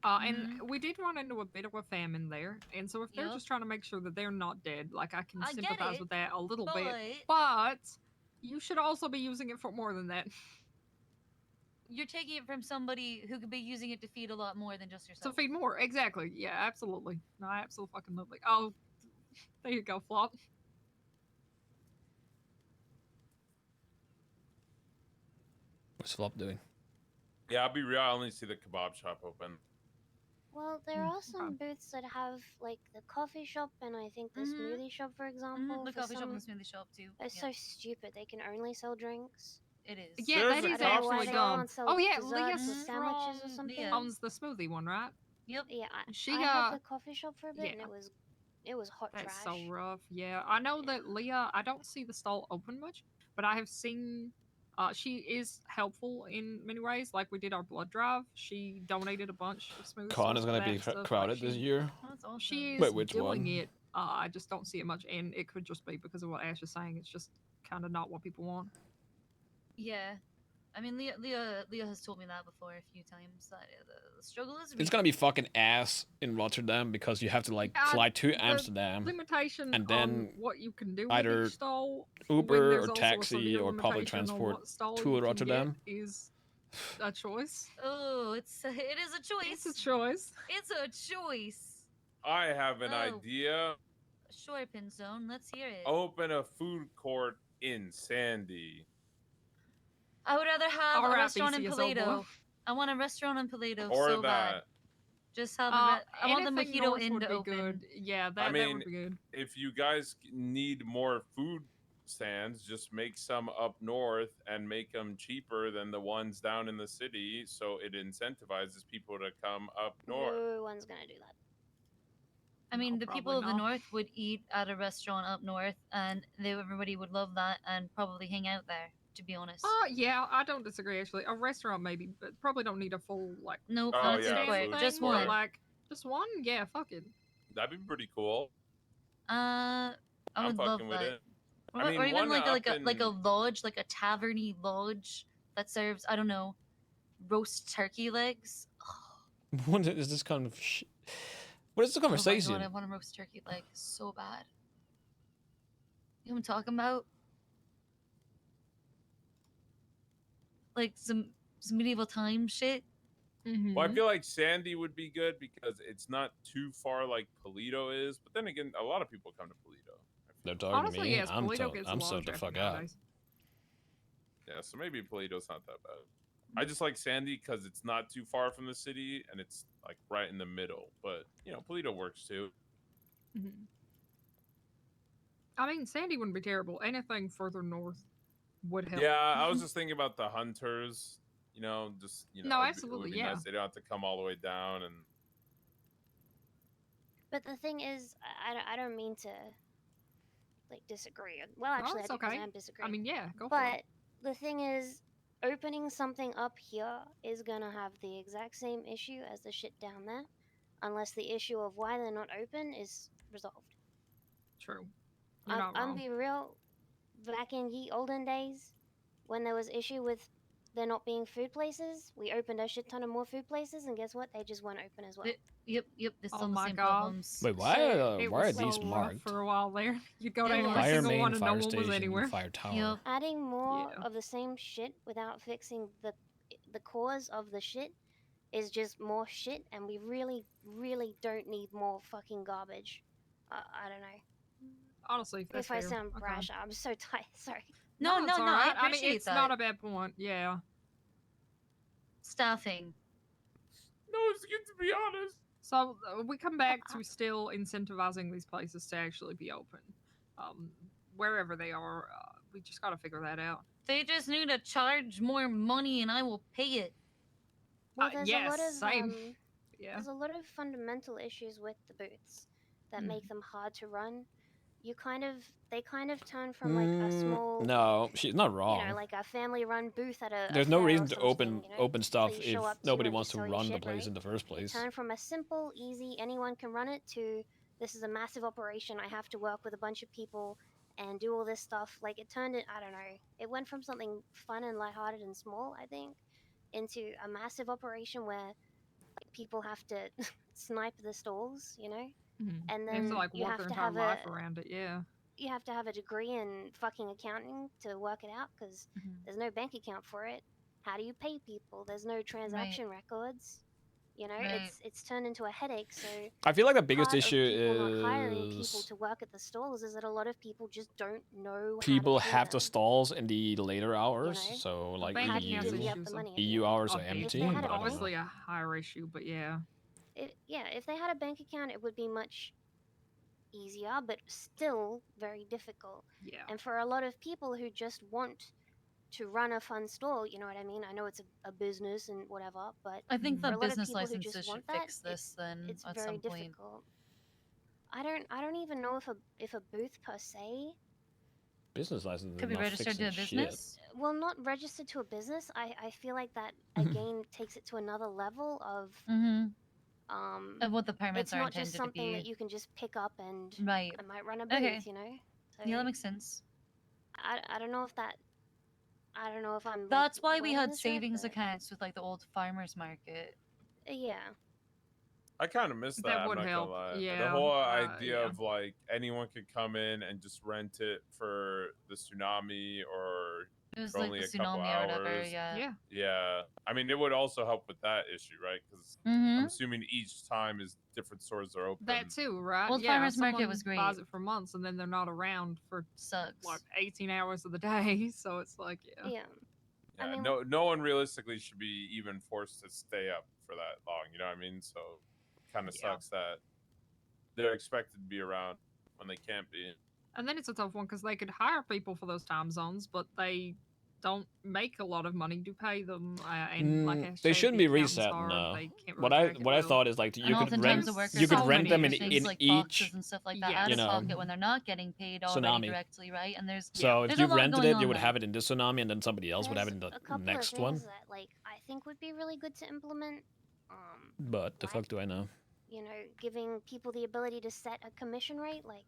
And we did run into a bit of a famine there, and so if they're Yup. just trying to make sure that they're not dead, like I can I get sympathize it, with that a little but bit. But you should also be using it for more than that. you're taking it from somebody who could be using it to feed a lot more than just To yourself. feed more, exactly. Yeah, absolutely. No, absolutely. Oh, there you go, Flop. What's Flop doing? Yeah, I'll be real. I only see the kebab shop open. Well, there are some booths that have like the coffee shop and I think the smoothie shop, for example. The For coffee shop and the some, smoothie shop too. it's so stupid. They can only sell drinks. It is. Yeah, There's that a is I don't know why actually they dumb. can't sell Oh yeah, desserts Leah or sandwiches or Strong something. Leah. owns the smoothie one, right? Yep. Yeah, She I had the coffee shop for a bit and yeah. it was hot That's trash. so rough. Yeah, I know that Leah. I don't see the stall open much, but I have seen. She is helpful in many ways. Like we did our blood drive. She donated a bunch of smoothie. Con is going gonna to be crowded this year. That's awesome. She is Wait, which doing one? it. I just don't see it much, and it could just be because of what Ash is saying. It's just kind of not what people want. Yeah. I mean, Leah has told me that before a few times. That the struggle is real. It's gonna be fucking ass in Rotterdam because you have to like fly to Amsterdam Limitation and then on what you can do either with each stall, Uber there's or also a taxi severe or public limitation on transport what stall to you can Rotterdam. get is a choice. Oh, it is a choice. It's a choice. It's a choice. I have an idea. Sure, Pinzone. Let's hear it. Open a food court in Sandy. I would rather have a Alright, restaurant in BCSO Paleto. boy. I want a restaurant in Paleto Or so bad. that. Just have I want the anything mojito north inn would to be open. good. Yeah, that, I that mean, would be good. if you guys need more food stands, just make some up north and make them cheaper than the ones down in the city, so it incentivizes people to come up north. No one's gonna do that. I mean, No, the people probably of the not. north would eat at a restaurant up north, and everybody would love that and probably hang out there. To be honest. Yeah, I don't disagree actually. A restaurant maybe, but probably don't need a full like. Nope, Oh, not a yeah, food court. food Just court. one. Like just one. Yeah, fuck it. That'd be pretty cool. I would love fucking with that. it. Or, I mean, or even one like up a in- lodge, like a taverny lodge that serves, I don't know, roast turkey legs. What is this kind of shit? What is the conversation? Oh my god, I want a roast turkey leg so bad. You know what I'm talking about? Like some medieval time shit. Mm-hmm. Well, I feel like Sandy would be good because it's not too far like Polito is. But then again, a lot of people come to Polito. They're talking Honestly, to me. yes, Polito gets a I'm lot so of the traffic fuck out. nowadays. Yeah, so maybe Polito's not that bad. I just like Sandy because it's not too far from the city and it's like right in the middle. But you know, Polito works too. Mm-hmm. I mean, Sandy wouldn't be terrible. Anything further north would help. Yeah, I was just thinking about the hunters. You know, just No, it absolutely, would be yeah. nice. They don't have to come all the way down and. But the thing is, I don't mean to like disagree. Well, actually, it's I do 'cause okay. I am disagreeing. I mean, yeah, go for it. But the thing is, opening something up here is gonna have the exact same issue as the shit down there, unless the issue of why they're not open is resolved. True. You're not I'm wrong. be real. Back in ye olden days, when there was issue with there not being food places, we opened a shit ton of more food places, and guess what? They just weren't open as well. Yep, they still Oh have the my same God. problems. Wait, why It are was these so rough marked? for a while there. You'd go to It every was. Fire single main, one and no fire one was station, anywhere. fire tower. Yep. Adding more Yeah. of the same shit without fixing the cause of the shit is just more shit, and we really, really don't need more fucking garbage. I don't know. Honestly, that's If I fair. sound Okay. brash, I'm so tired. Sorry. No, it's all right. I appreciate mean, it's that. not a bad point. Yeah. Staffing. No, it's good to be honest. So we come back to still incentivizing these places to actually be open, wherever they are. We just got to figure that out. They just need to charge more money, and I will pay it. Well, there's a lot of same. Yeah. there's a lot of fundamental issues with the booths that make them hard to run. they kind of turn from like a small, No, she's not wrong. like a family-run booth at a There's fair no or reason to something, open stuff you if show up to nobody and wants just to sell your run the shit, place right? in the first They place. turn from a simple, easy, anyone can run it to this is a massive operation. I have to work with a bunch of people and do all this stuff. Like it turned it, I don't know. It went from something fun and lighthearted and small, I think, into a massive operation where like people have to snipe the stalls, and They have to then like you work have their to entire have life around it. Yeah. you have to have a degree in fucking accounting to work it out because there's no bank account for it. How do you pay people? There's no transaction records. Right. It's turned into a headache. So I feel like the biggest part of issue people not hiring people is to work at the stalls is that a lot of people just don't know people how to pay have the them. stalls in the later hours, so like bank How do you account's divvy an up issue, the so- money? At the EU end? hours Oh, are BP empty. they had is a But I don't know. obviously a higher issue, but yeah. If they had a bank account, it would be much easier, but still very difficult. Yeah. And for a lot of people who just want to run a fun store, you know what I mean? I know it's a business and whatever, but I think for the a lot of business people who licenses just should want that, fix this then it's at very some point. difficult. I don't even know if a booth per se. Business license Could is be not registered to fixing a shit. business. Well, not registered to a business. I feel like that again takes it to another level of Of what the permits it's are not intended just something to that be. you can just pick up and Right. I might run a booth, Okay. So Yeah, that makes sense. I don't know if that I don't know if I'm. That's like, why we wording had this right, savings but- accounts with like the old farmers market. Yeah. I kind of miss that. That I'm would not help, gonna lie. yeah, The whole idea yeah. of like anyone could come in and just rent it for the tsunami or It was for like only the a couple tsunami or whatever. hours. Yeah. Yeah. Yeah. I mean, it would also help with that issue, right? Because I'm assuming each time is different stores are open. That too, right? Old yeah, farmers market someone was great. buys it for months and then they're not around for Sucks. like 18 hours of the day. So it's like, yeah. Yeah. Yeah, I mean, no one realistically should be even forced to stay up for that long. You know what I mean? So it kind of Yeah. sucks that they're expected to be around when they can't be. And then it's a tough one because they could hire people for those time zones, but they don't make a lot of money to pay them. And like I They said, shouldn't the be accountants reset. are- No. they can't What really I drag it what I well. thought is like And you could oftentimes rent the workers you could so rent them many in issues. things like each. boxes and stuff like that Yes. out You of know. pocket when they're not getting paid already Tsunami. directly, right? And there's So there's if a you lot rented going it, on you would there. have it in this tsunami, and then somebody else would have it in there's the a couple next of one. things that like I think would be really good to implement. But the Like, fuck do I know? Giving people the ability to set a commission rate. Like,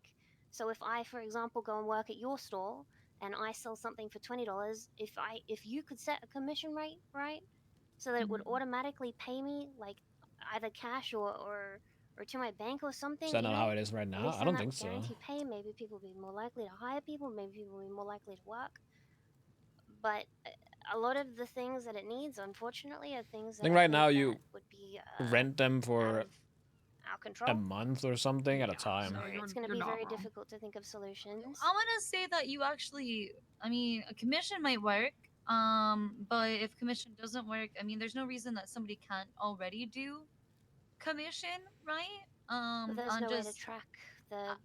so if I, for example, go and work at your store and I sell something for $20, if you could set a commission rate, right, so that it would automatically pay me like either cash or to my bank or something. Is that you not know? how it is right At now? least I then don't that think would so. guarantee pay. Maybe people would be more likely to hire people. Maybe people would be more likely to work. But a lot of the things that it needs, unfortunately, are things that I think right now that you would be rent them out for of our control. a month or something at a Yeah, time. so So you're- it's going to you're be not very wrong. difficult to think of solutions. I want to say that you actually, I mean, a commission might work. But if commission doesn't work, I mean, there's no reason that somebody can't already do commission, right? But there's on no way to just track the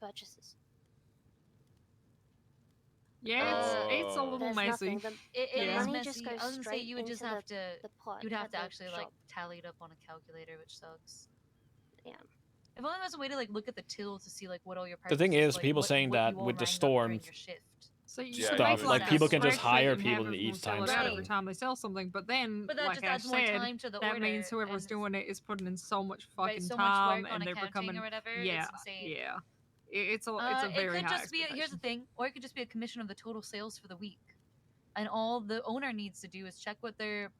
purchases. Yeah, it's a Oh. little There's messy. nothing. it the is money messy. just goes I was gonna say straight you would just into have to. the pot. You'd have at to the actually like shop. tally it up on a calculator, which sucks. Yeah. If only there was a way to like look at the till to see like what all your The thing purchases, is, like, people what, saying what that you all with the rang up during storms your shift. So you Yeah, could stuff, make like, a people can just spreadsheet hire and have people to everyone each fill time it out zone. every time they sell something, but then, But that like just I adds more said, time to the that order. means whoever's and doing it is putting in so much right, fucking so much time, work on and they're accounting becoming or whatever. yeah, It's insane. yeah. It's a It very could high just be here's the expectation. thing, or it could just be a commission of the total sales for the week, and all the owner needs to do is check what their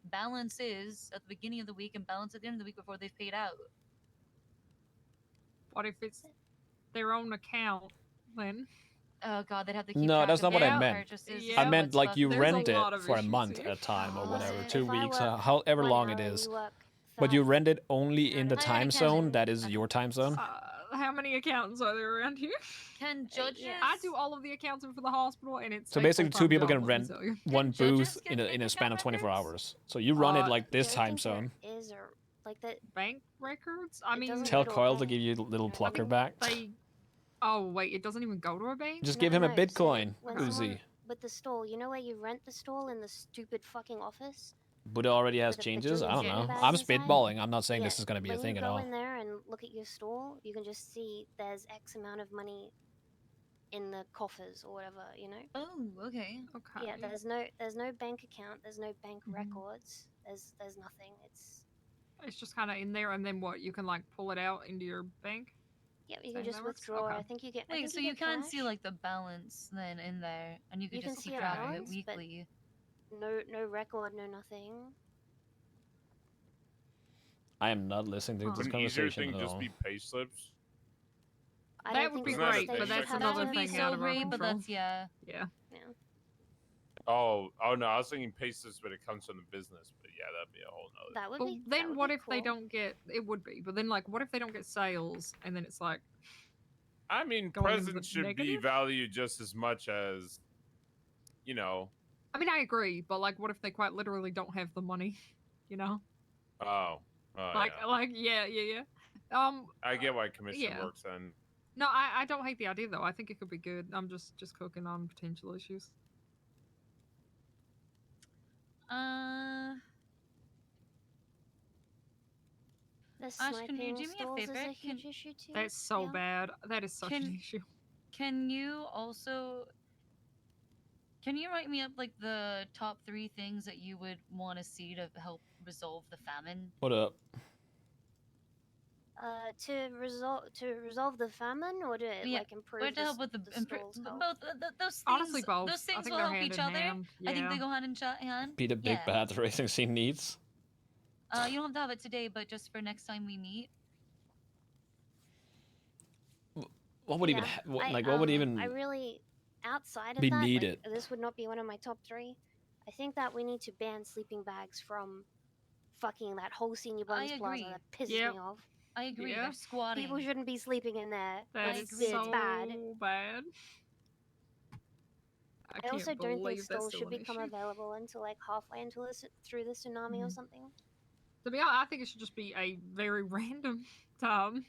balance is at the beginning of the week and balance at the end of the week before they've paid out. What if it's their own account then? Oh god, they'd have to keep No, track that's of not what I all the meant. purchases. Yeah. I so meant it's like you fucking- There's a rent it lot of for a issues month here. at a time or Listen, whatever, if 2 I weeks, work however 1 long hour it and is. you work But you 30, rent it only in the Higher time accounting. zone that is your time zone. How many accountants are there around here? Can judges? yeah. I do all of the accounting for the hospital, and it's So a basically, 2 full-time people job, can let me rent tell you. one judges booth get in a bank span of account 24 records? hours. So you run it like I this don't time think there zone. is or like that. Bank records? I It mean, doesn't Tell go to a Coil to bank. give you a little I plucker mean, back. they. Oh wait, it doesn't even go to a bank. Just No, give him a no, so Bitcoin, when Uzi. someone with the stall, you know where you rent the stall in the stupid fucking office? But it already has With a changes? I don't bajillion know. bags I'm inside? spitballing. I'm not saying Yeah, this is going to be a when thing you at go all. in there and look at your stall, you can just see there's X amount of money in the coffers or whatever, you know? Oh, okay. Okay. Yeah, there's no bank account, there's no bank Mhm. records, there's nothing. It's just kind of in there, and then what? You can like pull it out into your bank. Yeah, you Is can that how just that works? withdraw. Okay. I think you get. I Wait, think so you you get can see cash. like the balance then in there, and you could You can just see keep a track of it balance, but weekly. no record, no nothing. I am not listening to this Wouldn't easier conversation thing at just all. be pay slips? I That don't would think be Isn't that a great, thing but that that's could That another would be thing so out of our great, but control. that's yeah. Yeah. Yeah. Oh no, I was thinking pay slips, but it comes from the business. But yeah, that'd be a whole nother. That would But be. then that would what be if they cool. don't get? It would be, but then like, what if they don't get sales, and then it's like, I mean, Going into presents the should be negative? valued just as much as, you know. I mean, I agree, but like, what if they quite literally don't have the money? You know, Oh, like, yeah. yeah. I get why commission yeah. works then. No, I don't hate the idea though. I think it could be good. I'm just cooking on potential issues. The Ash, can you sniping do me a stalls is favor? a huge issue too. That's so yeah. bad. That is such an issue. Can you also can you write me up like the top 3 things that you would want to see to help resolve the famine? What up? To resolve the famine or to Yeah, like improve Or to help with the stalls health? both those things. Honestly, both. Those I things think will they're help hand each in other. hand. I think Yeah. they go hand in hand. Be the big Yeah. bad the racing scene needs. You don't have to have it today, but just for next time we meet. What would even Yeah, what would even I really outside of be that, needed? like, this would not be one of my top 3. I think that we need to ban sleeping bags from fucking that whole Senior Buns agree. Plaza. That pisses Yep. me off. I agree. Yeah. They're squatting. People shouldn't be sleeping in there. That I is agree. It's so bad. bad. I can't also don't think believe that's stalls still should an become issue. available until like halfway into through the tsunami or Mhm. something. To be honest, I think it should just be a very random time,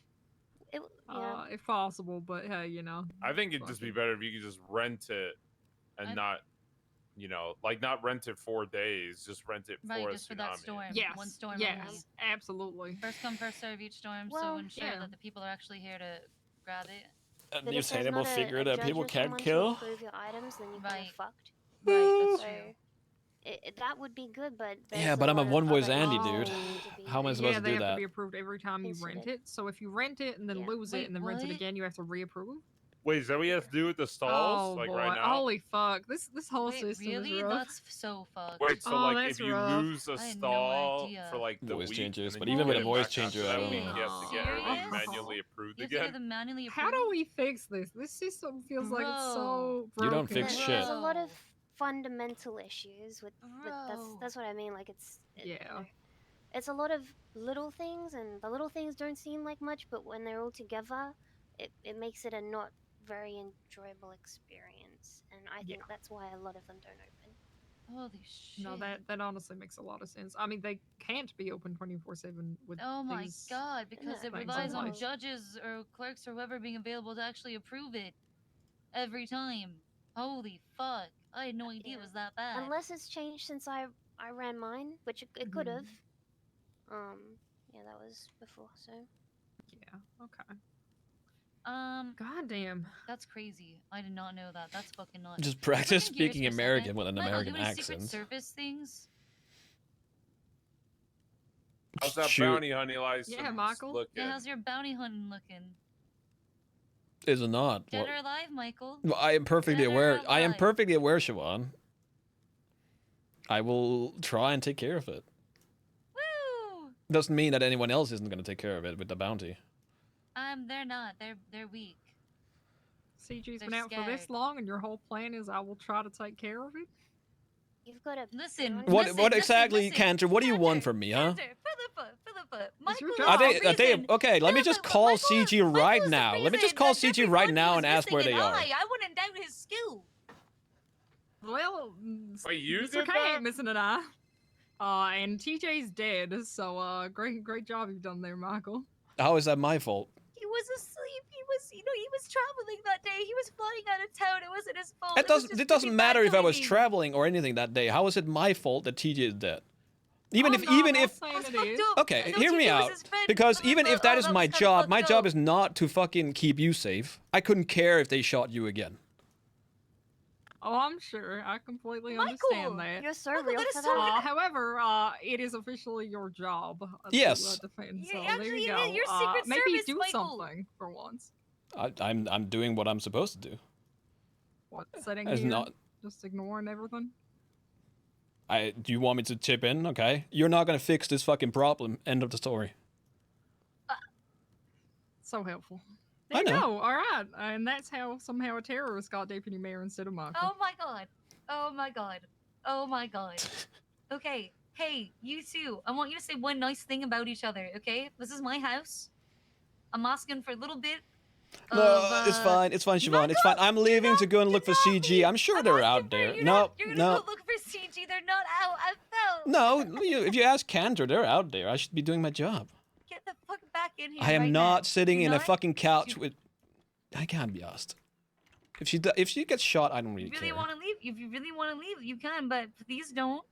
Yeah. if possible. But hey, you know. I think it'd fuck just be it. better if you could just rent it and not, you know, like not rent it 4 days, just rent it Right, for a just for that tsunami. storm. Yes. One storm Yes. only. Absolutely. First come, first serve each storm, so Well, ensure yeah. that the people are actually here to grab it. A But new if there's sustainable not figure a that judge people or can't someone to kill. approve your items, then you're kind Right. of fucked. Right, that's So true. that would be good, but Yeah, there's but I'm a lot of one-voice other Andy, issues dude. that need to be How am I supposed Yeah, to they do have to that? be approved every time you rent considered. it. So if you rent it and then Yeah. lose Wait, it and then rent it what? again, you have to reapprove. Wait, is that what you have to do with the stalls? Oh like boy! right now? Holy fuck! This whole Wait, system really? is rough. That's so fucked. Wait, so Oh, like that's if you rough. lose a I had no stall idea. for like the Voice week, changes, and but then you even with get a it voice back changer, after I that don't week, know. you have to get everything Serious? manually approved You have to get again. them manually approved? How do we fix this? This system feels like it's so You broken. don't fix shit. There's a lot of Bro. fundamental issues with Bro. that's what I mean. Like you Yeah. know, it's a lot of little things, and the little things don't seem like much, but when they're all together, it makes it a not very enjoyable experience. And I think that's why a lot of them don't open. Holy shit. No, that honestly makes a lot of sense. I mean, they can't be open 24/7 with Oh my these god, because Yeah, it things relies in on place. judges or clerks or whoever being available to actually approve it every time. Holy fuck. I had no idea it Yeah. was that bad. Unless it's changed since I ran mine, which it could have. Yeah, that was before. So Yeah. Okay. God damn. That's crazy. I did not know that. That's fucking nuts. Just practice Switching gears speaking for a American second, with an Michael, American do any Secret accent. Service things? How's that Shoot. bounty honey license Yeah, Michael. looking? Yeah, how's your bounty hunting looking? Is it not? Dead Well, or alive, Michael? well, I am perfectly Dead or aware. I am alive? perfectly aware, Siobhan. I will try and take care of it. Woo! Doesn't mean that anyone else isn't going to take care of it with the bounty. They're not. They're weak. CG's They're been out for this scared. long, and your whole plan is I will try to take care of it. you've got to Listen. What exactly, listen. Cantor? What do you want Cantor, from me, huh? Cantor, Philippa, It's your Michael job. I is think, the I think, reason. okay, let me just Philippa, call Michael- CG right Michael's the now. Let me just reason call that CG Jeffrey right Bundy now was and ask where missing they an are. eye. I wouldn't doubt his skill. Well, Wait, you Mr. did K that? ain't missing an eye. And TJ's dead, so great job you've done there, Michael. How is that my fault? He was asleep. He was traveling that day. He was flying out of town. It wasn't his fault. It doesn't matter if I was traveling or anything that day. How is it my fault that TJ is dead? Even Oh, if no, even I'm if not saying That's it fucked is. up. okay, I know hear me TJ was out. his friend. Because even if that is my job, my job is. is not to fucking keep you safe. I couldn't care if they shot you again. Oh, I'm sure. I completely Michael, understand that. You're so Michael, real that is for so that. However, it is officially your job Yes. to defend. So Yeah, there actually, you it go. is your Secret Maybe Service, do Michael. something for once. I'm doing what I'm supposed to do. What, sitting It's here, not. just ignoring everything? Do you want me to chip in? Okay, you're not gonna fix this fucking problem. End of the story. So helpful. I There you know. go. All right, and that's how somehow a terrorist got deputy mayor instead of Michael. Oh my god. Oh my god. Oh my god. Okay. Hey, you two. I want you to say one nice thing about each other, okay? This is my house. I'm asking for a little bit of, No, it's fine. It's fine, Siobhan. It's fine. I'm leaving to go and look for CG. I'm sure they're out there. No, You're gonna no, go look for CG. They're not out. I fell. no. If you ask Cantor, they're out there. I should be doing my job. Get the fuck back in here. I am right not now. sitting You're in a not? fucking couch You- with. I can't be asked. If she gets shot, I don't really If you really care. want to leave, if you really want to leave, you can, but please don't.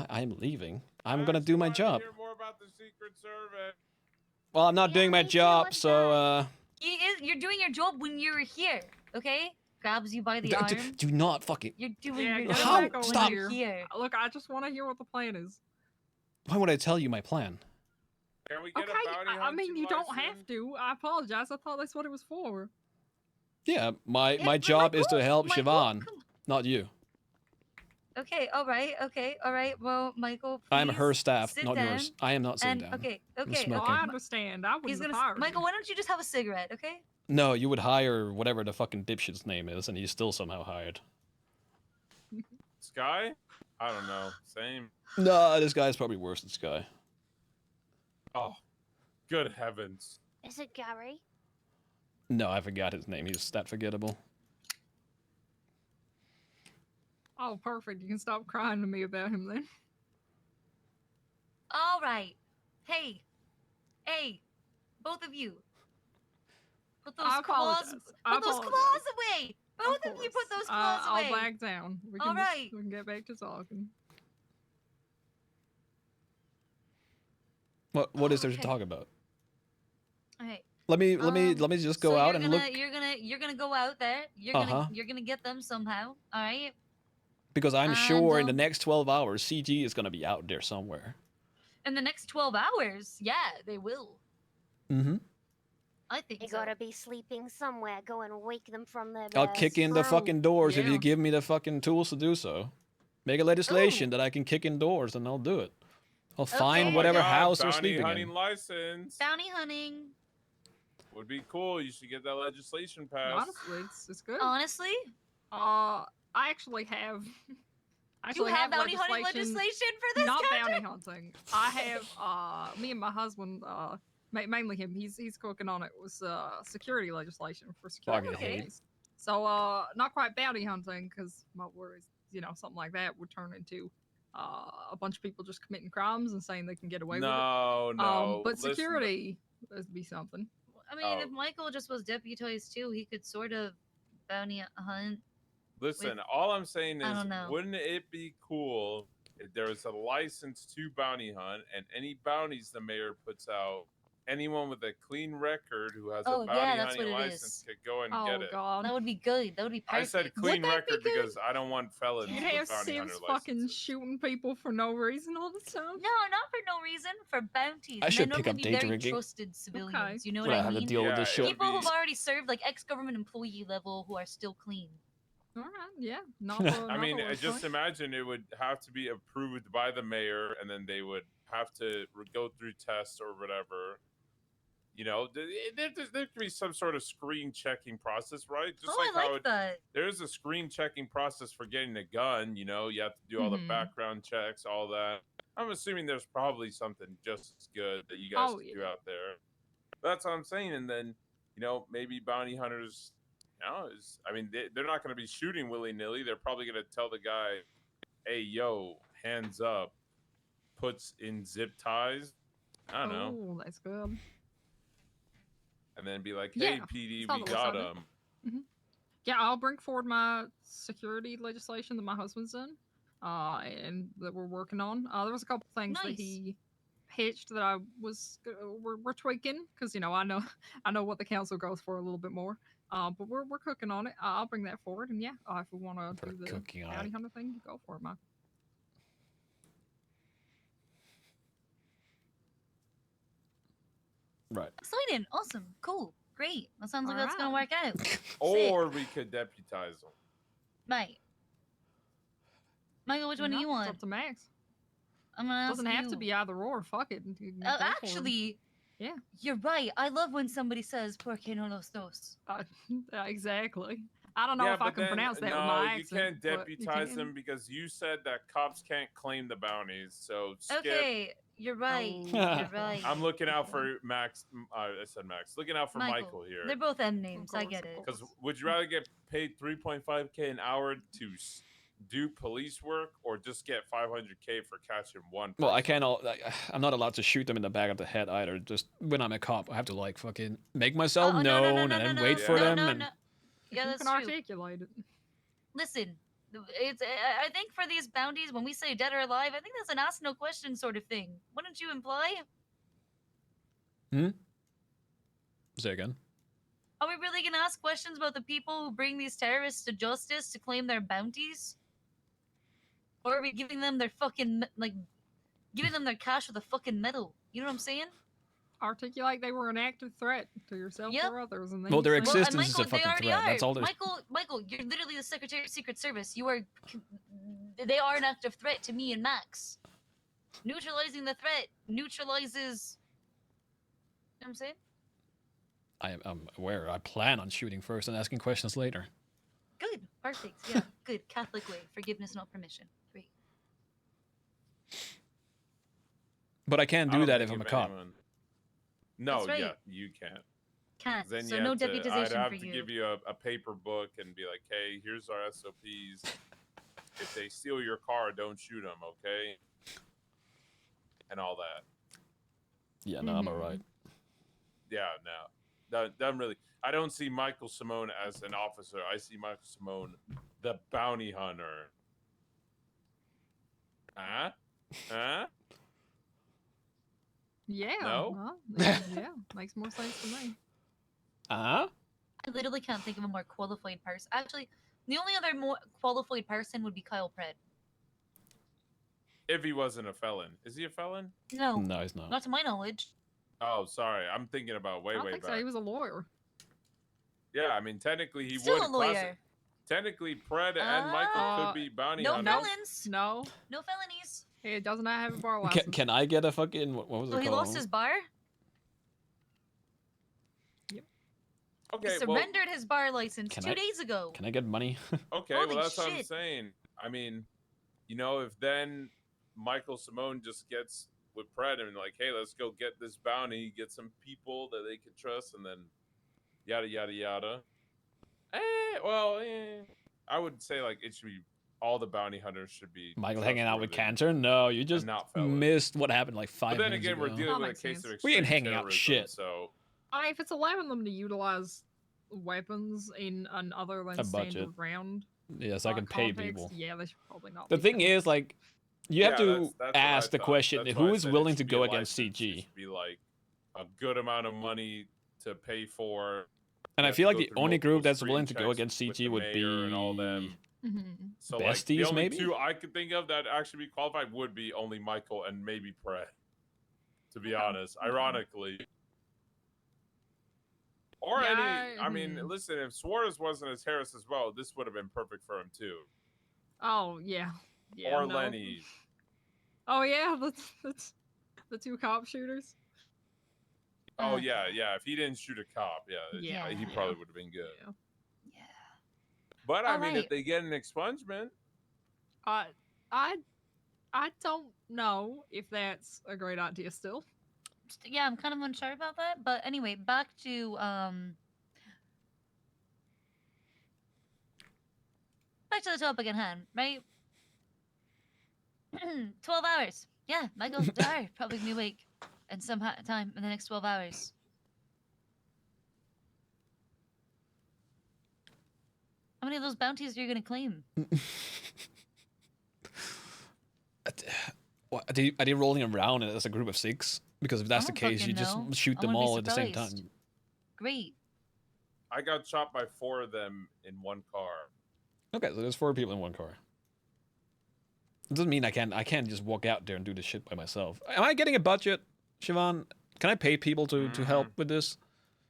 I'm leaving. I'm I gonna do my actually wanna job. Hear more about the Secret Service. Well, I'm not Yeah, doing my me too, job, what's so that? You're doing your job when you're here, okay? Grabs you by the d- arm. do not fucking. You're doing Yeah, your get How? job back over when Stop. you're here. Look, I just want to hear what the plan is. Why would I tell you my plan? Can we get Okay, a bounty I mean, hunting you don't have license? to. I apologize. I thought that's what it was for. Yeah, my Yeah, but job is to Michael, help Michael, Siobhan, come- not you. Okay, all right, okay, all right. Well, Michael, please I'm her staff, sit not down. yours. I am not sitting And down. okay, I'm okay. No, smoking. I understand. I He's wouldn't gonna. have hired Michael, you. why don't you just have a cigarette, okay? No, you would hire whatever the fucking dipshit's name is, and he's still somehow hired. Sky? I don't know. Same. No, this guy's probably worse than Sky. Oh, good heavens. Is it Gary? No, I forgot his name. He's that forgettable. Oh, perfect. You can stop crying to me about him then. All right. Hey, both of you. Put those I claws. apologize. I Put those apologize. claws away. Both of you course. put those claws away. I'll back down. We can All right. we can get back to talking. What is there to Okay. talk about? All right. Let me just go so out you're and gonna, look You're gonna go out there. You're gonna get them somehow. All right. because I'm and, sure in the next 12 hours CG is gonna be out there somewhere. In the next 12 hours, yeah, they will. Mm-hmm. I think They so. gotta be sleeping somewhere. Go and wake them from their beds. I'll kick in the true. fucking doors if Yeah. you give me the fucking tools to do so. Make a legislation that I can kick in doors and I'll do it. I'll find Okay. whatever Oh my God, house they're bounty sleeping hunting in. license. Bounty hunting. Would be cool. You should get that legislation passed. Honestly, it's good. Honestly, I actually have. you have bounty hunting legislation for this Not character? bounty hunting. I have me and my husband, mainly him. He's cooking on it. Was security legislation for security Fucking hate. companies. So not quite bounty hunting because my worries, something like that would turn into a bunch of people just committing crimes and saying they can get away with it. No. But Listen, security would be something. I mean, if Michael just was deputized too, he could sort of bounty hunt. Listen, all I'm saying I is, don't know. wouldn't it be cool if there was a license to bounty hunt and any bounties the mayor puts out, anyone with a clean record who has Oh, a yeah, bounty that's hunting what it license is. could go and Oh get it. God. That would be good. That would be I perfect. said clean Would that be record good? because I don't want felons You'd with have bounty hunter Sibs fucking licenses. shooting people for no reason all the time. No, not for no reason. For bounties. I And should they're pick normally up data very rigging. trusted civilians. Okay. You know When what I I have to mean? deal with Yeah, this it shit. would People be- who've already served, like ex-government employee level, who are still clean. All right, yeah. Not I mean, just imagine it would have to be approved by the mayor, and then they would have to go through tests or whatever. There could be some sort of screen checking process, right? Just Oh, like I how like that. there's a screen checking process for getting a gun. You have to do all the Mhm. background checks, all that. I'm assuming there's probably something just as good that you guys could do out there. That's what I'm saying. And then, maybe bounty hunters, they're not going to be shooting willy nilly. They're probably going to tell the guy, hey, yo, hands up, puts in zip ties. I don't know. Oh, that's good. And then be like, hey, Yeah, PD, sounds we like got something. him. Yeah, I'll bring forward my security legislation that my husband's in. and that we're working on. There was a couple things that Nice. he pitched that I was we're tweaking because I know I know what the council goes for a little bit more. But we're cooking on it. I'll bring that forward, and yeah, if we want to do the cooking on bounty it. hunter thing, you go for it, man. Right. Exciting. Awesome. Cool. Great. That sounds like that's gonna Alright. work out. Or we could deputize them. Right. Michael, which one do you It's want? up to Max. I'm gonna ask Doesn't have to you. be either or. Fuck it. You can go for 'em. Actually, yeah, you're right. I love when somebody says "Por qué no los dos?" exactly. I don't know Yeah, if I but can then, pronounce that no, with my you accent. can't but you deputize can. them because you said that cops can't claim the bounties. So skip. Okay, you're right. Oh, You're right. I'm looking out for Max. I said Max. Looking out for Michael here. They're both M names. I get it. Because would you rather get paid 3.5K an hour to do police work, or just get 500K for catching one person? Well, I can't. I'm not allowed to shoot them in the back of the head either. Just when I'm a cop, I have to like fucking make myself known and then wait for them. And Yeah, you that's can true. articulate it. Listen, it's. I think for these bounties, when we say dead or alive, I think that's an ask no question sort of thing. Wouldn't you imply? Say again. Are we really gonna ask questions about the people who bring these terrorists to justice to claim their bounties? Or are we giving them their fucking giving them their cash with a fucking medal? You know what I'm saying? Articulate they were an active threat to yourself or others, and then Well, their you say- existence is a fucking threat. That's all there's. Michael, you're literally the Secretary of Secret Service. You are. They are an active threat to me and Max. Neutralizing the threat neutralizes. You know what I'm saying? I'm aware. I plan on shooting first and asking questions later. Good. Perfect. Yeah. Good. Catholic way. Forgiveness, not permission. Great. But I can't do that if I'm a cop. No, right. yeah, you can't. Can't. Then So you no have to, deputization I'd have for to you. give you a paper book and be like, hey, here's our SOPs. If they steal your car, don't shoot them, okay? And all that. Yeah, no, I'm alright. Yeah, no. That really. I don't see Michael Simone as an officer. I see Michael Simone, the bounty hunter. Huh? Huh? Yeah. No? Well, yeah, makes more sense to me. I literally can't think of a more qualified person. Actually, the only other more qualified person would be Kyle Pratt. If he wasn't a felon. Is he a felon? No. No, he's not. Not to my knowledge. Oh, sorry. I'm thinking about way I don't think back. so. He was a lawyer. Yeah, I mean, technically he Still would. a lawyer. Technically, Pred and Michael could be bounty no hunters. felons. No. No felonies. He does not have a bar license. Can I get a fucking what was it So called? he lost his bar? Yep. Okay, He surrendered his bar license 2 days ago. Can I get money? Okay, Holy well that's what I'm shit. saying. I mean, if then Michael Simone just gets with Pred and like, hey, let's go get this bounty, get some people that they can trust, and then yada yada yada. I would say like it should be all the bounty hunters should be Michael hanging out with trustworthy. Cantor? No, you just not fellas. missed what happened like 5 But then minutes again, ago. we're dealing with a makes case sense. of We ain't extreme hanging out terrorism, shit. So I mean, if it's allowing them to utilize weapons in an other than A budget. standard round Yes, I can pay context, people. yeah, they should probably not. The be thing doing is, like, you have Yeah, to that's what I ask the thought. question: That's why who I is said it willing to should be a go against license. It CG? should be like a good amount of money to pay for. And You I have feel to like go the through only group multiple that's willing to screen go checks against with the CG would be mayor and all them. So like, the Besties, only maybe? two I could think of that actually be qualified would be only Michael and maybe Pred. To be honest, ironically. Or Yeah, I mean, listen, if Suarez wasn't as Harris as well, this would have been perfect for him too. Oh yeah, yeah. Or no. Lenny. Oh yeah, that's the two cop shooters. Oh yeah. If he didn't shoot a cop, Yeah, he yeah. probably would have been good. Yeah. But I mean, Alright. if they get an expungement, I don't know if that's a great idea still. Yeah, I'm kind of unsure about that. But anyway, back to the topic at hand, right? 12 hours. Yeah, Michael, die. Probably gonna be awake in some time in the next 12 hours. How many of those bounties are you gonna claim? What, are they rolling around as a group of 6? Because if that's the case, you just shoot them all at the same time. Great. I got shot by 4 of them in one car. Okay, so there's 4 people in one car. It doesn't mean I can't just walk out there and do this shit by myself. Am I getting a budget, Siobhan? Can I pay people to help with this?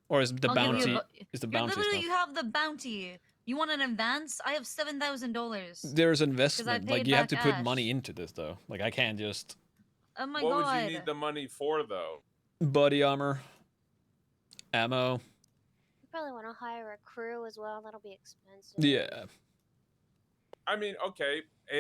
Or is the bounty Literally, you have the bounty. You want an advance? I have $7,000. There's investment. Like, you have to put money into this, though. Like, I can't just... Oh my god. What would you need the money for, though? Body armor. Ammo. You probably want to hire a crew as well. That'll be expensive. Yeah. I mean, okay.